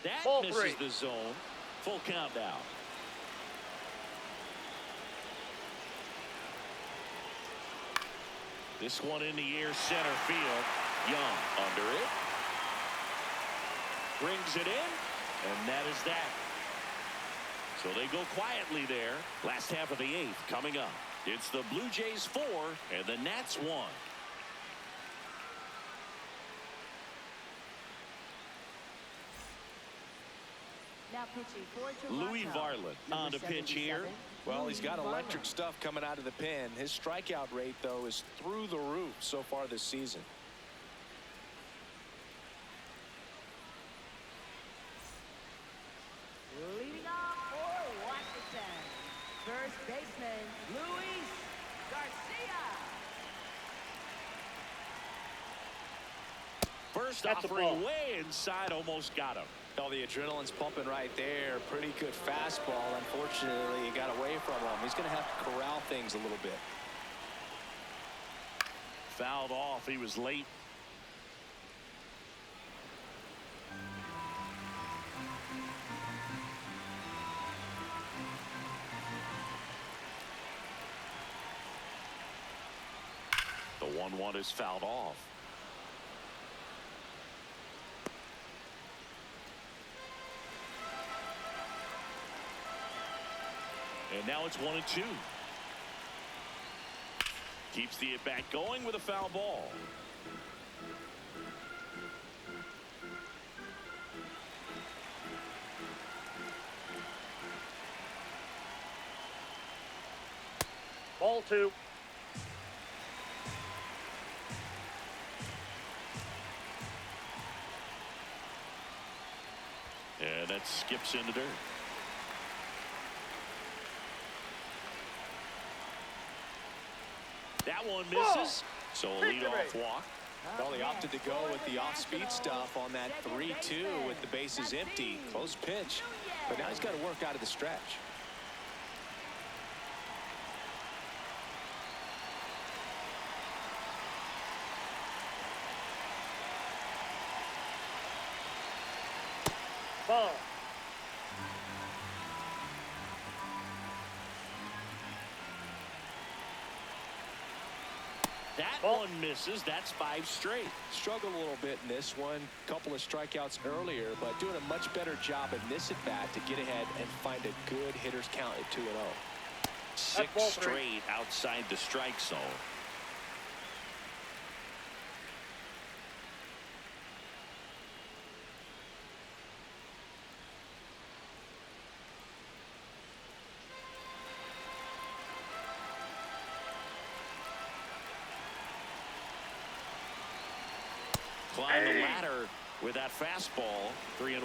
That Ball misses 3. the zone. Full count now. This one in the air, center field. Young under it. Brings it in, and that is that. So they go quietly there. Last half of the 8th coming up. It's the Blue Jays 4 and the Nats 1. Now pitching for Toronto, Louis Varland on the pitch here. Well, he's got Louis electric Varland. stuff coming out of the pen. His strikeout rate, though, is through the roof so far this season. Leading off for Washington, first baseman Luis Garcia. First That's a offering ball. way inside, almost got him. Oh, the adrenaline's pumping right there. Pretty good fastball. Unfortunately, it got away from him. He's going to have to corral things a little bit. Fouled off. He was late. The 1-1 is fouled off. And now it's 1-2. Keeps the at-bat going with a foul ball. Ball 2. And that skips in the dirt. That one misses. So a leadoff walk. Well, he opted to go with the off-speed stuff on that 3-2 with the bases empty. Close pitch. But now he's got to work out of the stretch. Ball. That Ball. one misses. That's 5 straight. Struggled a little bit in this one. Couple of strikeouts earlier, but doing a much better job in this at-bat to get ahead and find a good hitter's count at 2-0. 6 ball 3. straight outside the strike zone. Climb the ladder with that fastball. 3-1.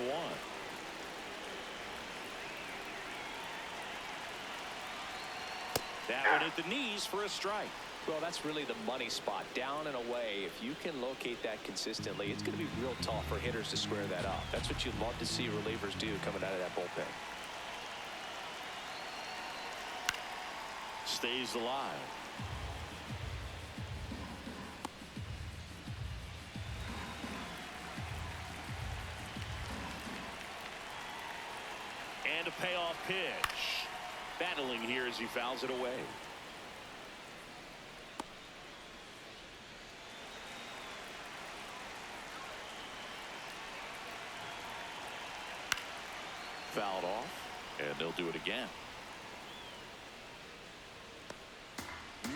That one hit the knees for a strike. Well, that's really the money spot. Down and away. If you can locate that consistently, it's going to be real tough for hitters to square that up. That's what you'd love to see relievers do coming out of that bullpen. Stays alive. And a payoff pitch. Battling here as he fouls it away. Fouled off, and they'll do it again.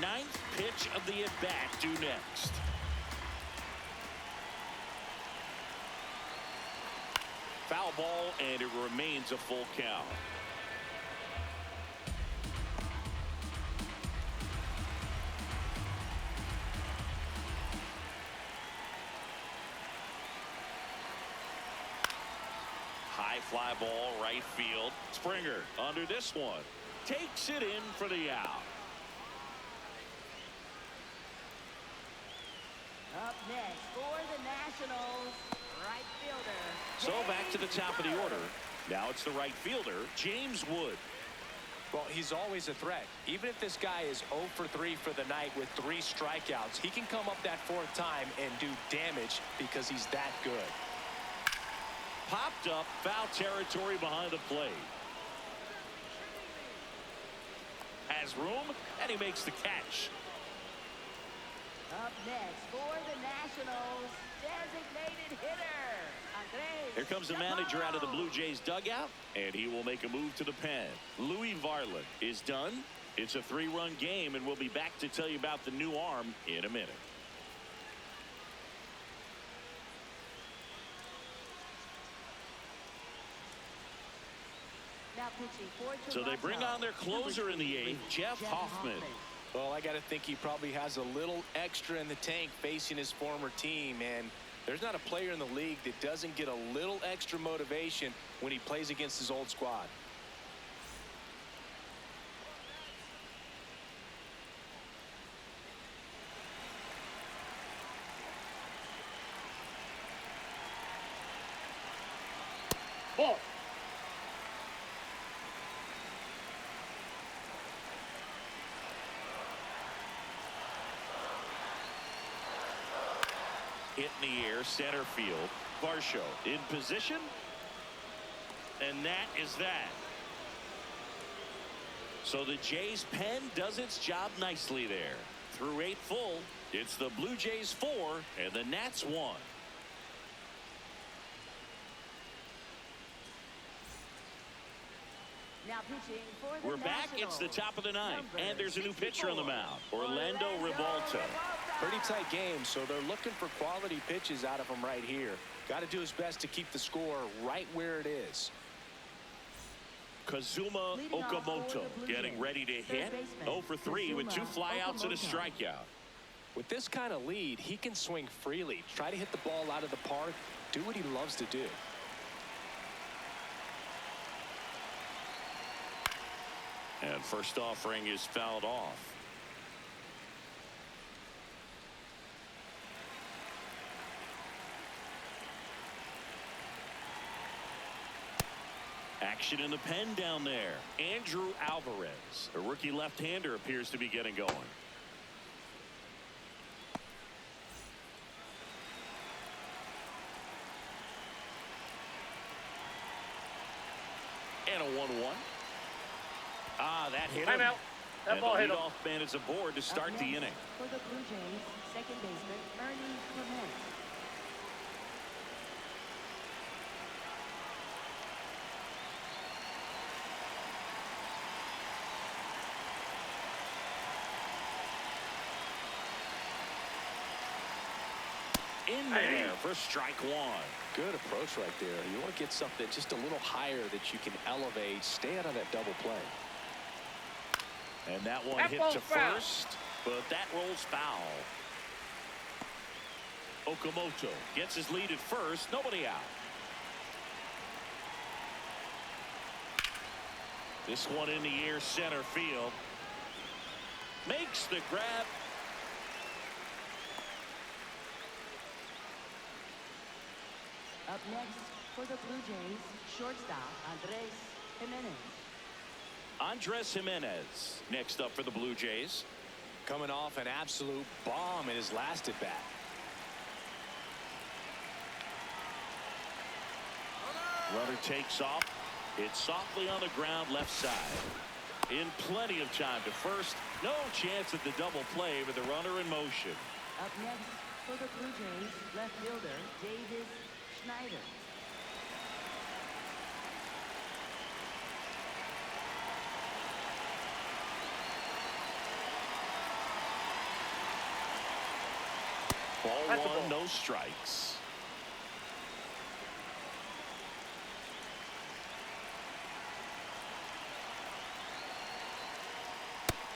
9th pitch of the at-bat due next. Foul ball, and it remains a full count. High fly ball, right field. Springer under this one. Takes it in for the out. Up next for the Nationals, right fielder. So back to the top of the order. Now it's the right fielder, James Wood. Well, he's always a threat. Even if this guy is 0 for 3 for the night with 3 strikeouts, he can come up that 4th time and do damage because he's that good. Popped up, foul territory behind the plate. Has room, and he makes the catch. Up next for the Nationals, designated hitter, Andres. Here comes the manager out of the Blue Jays dugout, and he will make a move to the pen. Louis Varland is done. It's a 3-run game, and we'll be back to tell you about the new arm in a minute. Now pitching for So they bring Toronto, on their closer in the 8th, Jeff Hoffman. Well, I got to think he probably has a little extra in the tank facing his former team, and there's not a player in the league that doesn't get a little extra motivation when he plays against his old squad. Ball. Hit in the air, center field. Varsho in position. And that is that. So the Jays pen does its job nicely there. Through 8 full, it's the Blue Jays 4 and the Nats 1. Now pitching for the We're back. It's the top of the 9th, and there's a new pitcher on the mound, Orlando Ribalta. Pretty tight game, so they're looking for quality pitches out of him right here. Got to do his best to keep the score right where it is. Kazuma Leading off for Okamoto the Blue getting Jays, ready to third hit. baseman, 0 for 3 with 2 Kazuma flyouts and a Okamoto. strikeout. With this kind of lead, he can swing freely, try to hit the ball out of the park, do what he loves to do. And first offering is fouled off. Action in the pen down there. Andrew Alvarez, a rookie left-hander, appears to be getting going. And a 1-1. Ah, that hit him. Timeout. That And ball the hit him. leadoff man is aboard to start Up the next inning. For the Blue Jays, second baseman, Ernie Clement. In there for strike one. Good approach right there. You want to get something just a little higher that you can elevate. Stay out of that double play. And that one That hit ball's to foul. first, but that rolls foul. Okamoto gets his lead at first. Nobody out. This one in the air, center field. Makes the grab. Up next for the Blue Jays, shortstop, Andres Jimenez. Andres Jimenez next up for the Blue Jays. Coming off an absolute bomb in his last at bat. Runner takes off. It's softly on the ground left side. In plenty of time to first. No chance at the double play with the runner in motion. Up next for the Blue Jays, left fielder, Davis Schneider. Ball That's a one, ball. no strikes.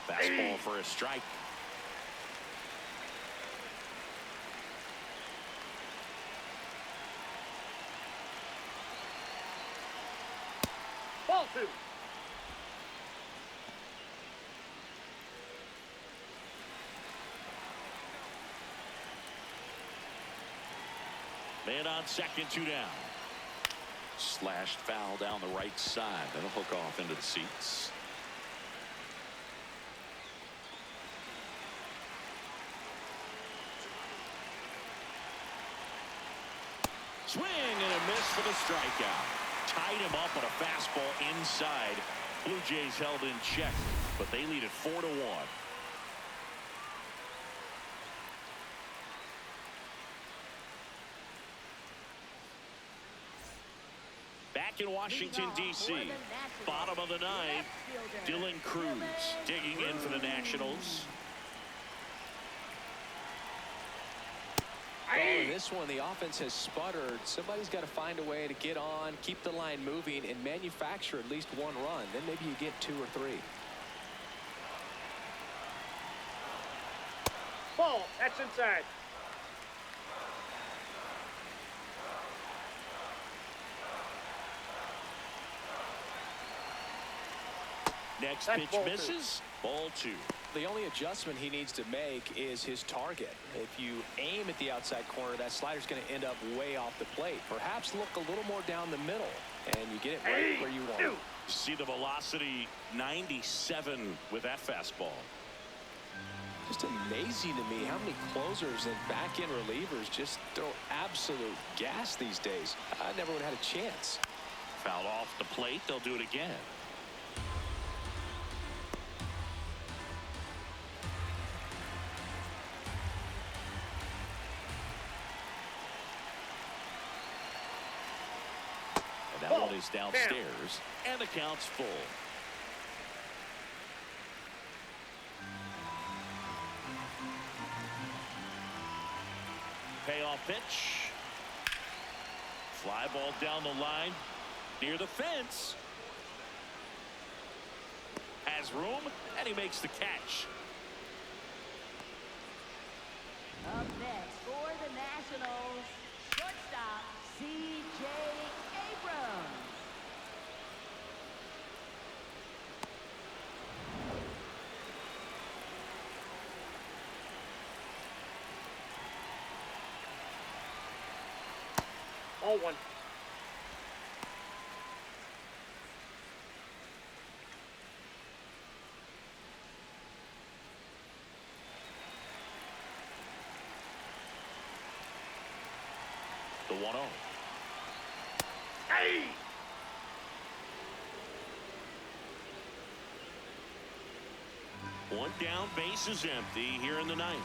Fastball for a strike. Ball two. Man on second, 2 down. Slashed foul down the right side. That'll hook off into the seats. Swing and a miss for the strikeout. Tied him up on a fastball inside. Blue Jays held in check, but they lead it 4-1. Back in Washington, D.C., bottom of the ninth, Dylan Cruz digging in for the Nationals. In this one, the offense has sputtered. Somebody's got to find a way to get on, keep the line moving, and manufacture at least one run. Then maybe you get 2 or 3. Ball. That's inside. Next That's pitch ball two. misses. Ball 2. The only adjustment he needs to make is his target. If you aim at the outside corner, that slider's going to end up way off the plate. Perhaps look a little more down the middle, and you get it right where you want it. See the velocity, 97 with that fastball. Just amazing to me how many closers and back-end relievers just throw absolute gas these days. I never would have had a chance. Foul off the plate. They'll do it again. And that one is downstairs, and the count's full. Payoff pitch. Fly ball down the line near the fence. has room, and he makes the catch. Up next for the Nationals, shortstop C.J. Abrams. Ball one. The 1-0. Hey! One down, base is empty here in the ninth.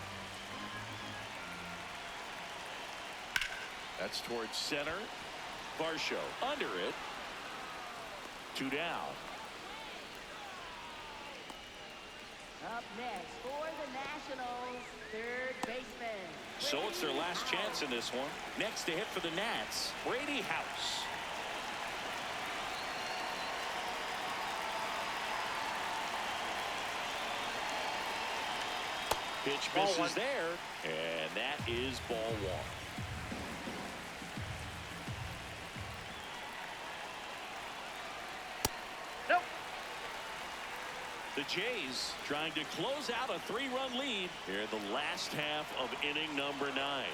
That's towards center. Varsho under it. 2 down. Up next for the Nationals, third baseman. So it's their last chance in this one. Next to hit for the Nats, Brady House. Pitch Ball misses one. there, and that is ball 1. Nope. The Jays trying to close out a 3-run lead here in the last half of inning number 9.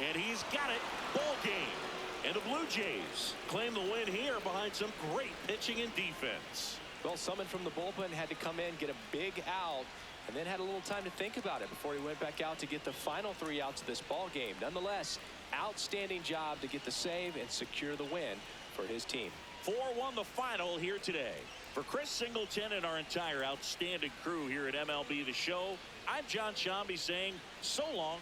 And he's got it. Ball game. And the Blue Jays claim the win here behind some great pitching and defense. Well, someone from the bullpen had to come in, get a big out, and then had a little time to think about it before he went back out to get the final 3 outs of this ball game. Nonetheless, outstanding job to get the save and secure the win for his team. 4-1 the final here today. For Chris Singleton and our entire outstanding crew here at MLB The Show, I'm John Shambi saying so long.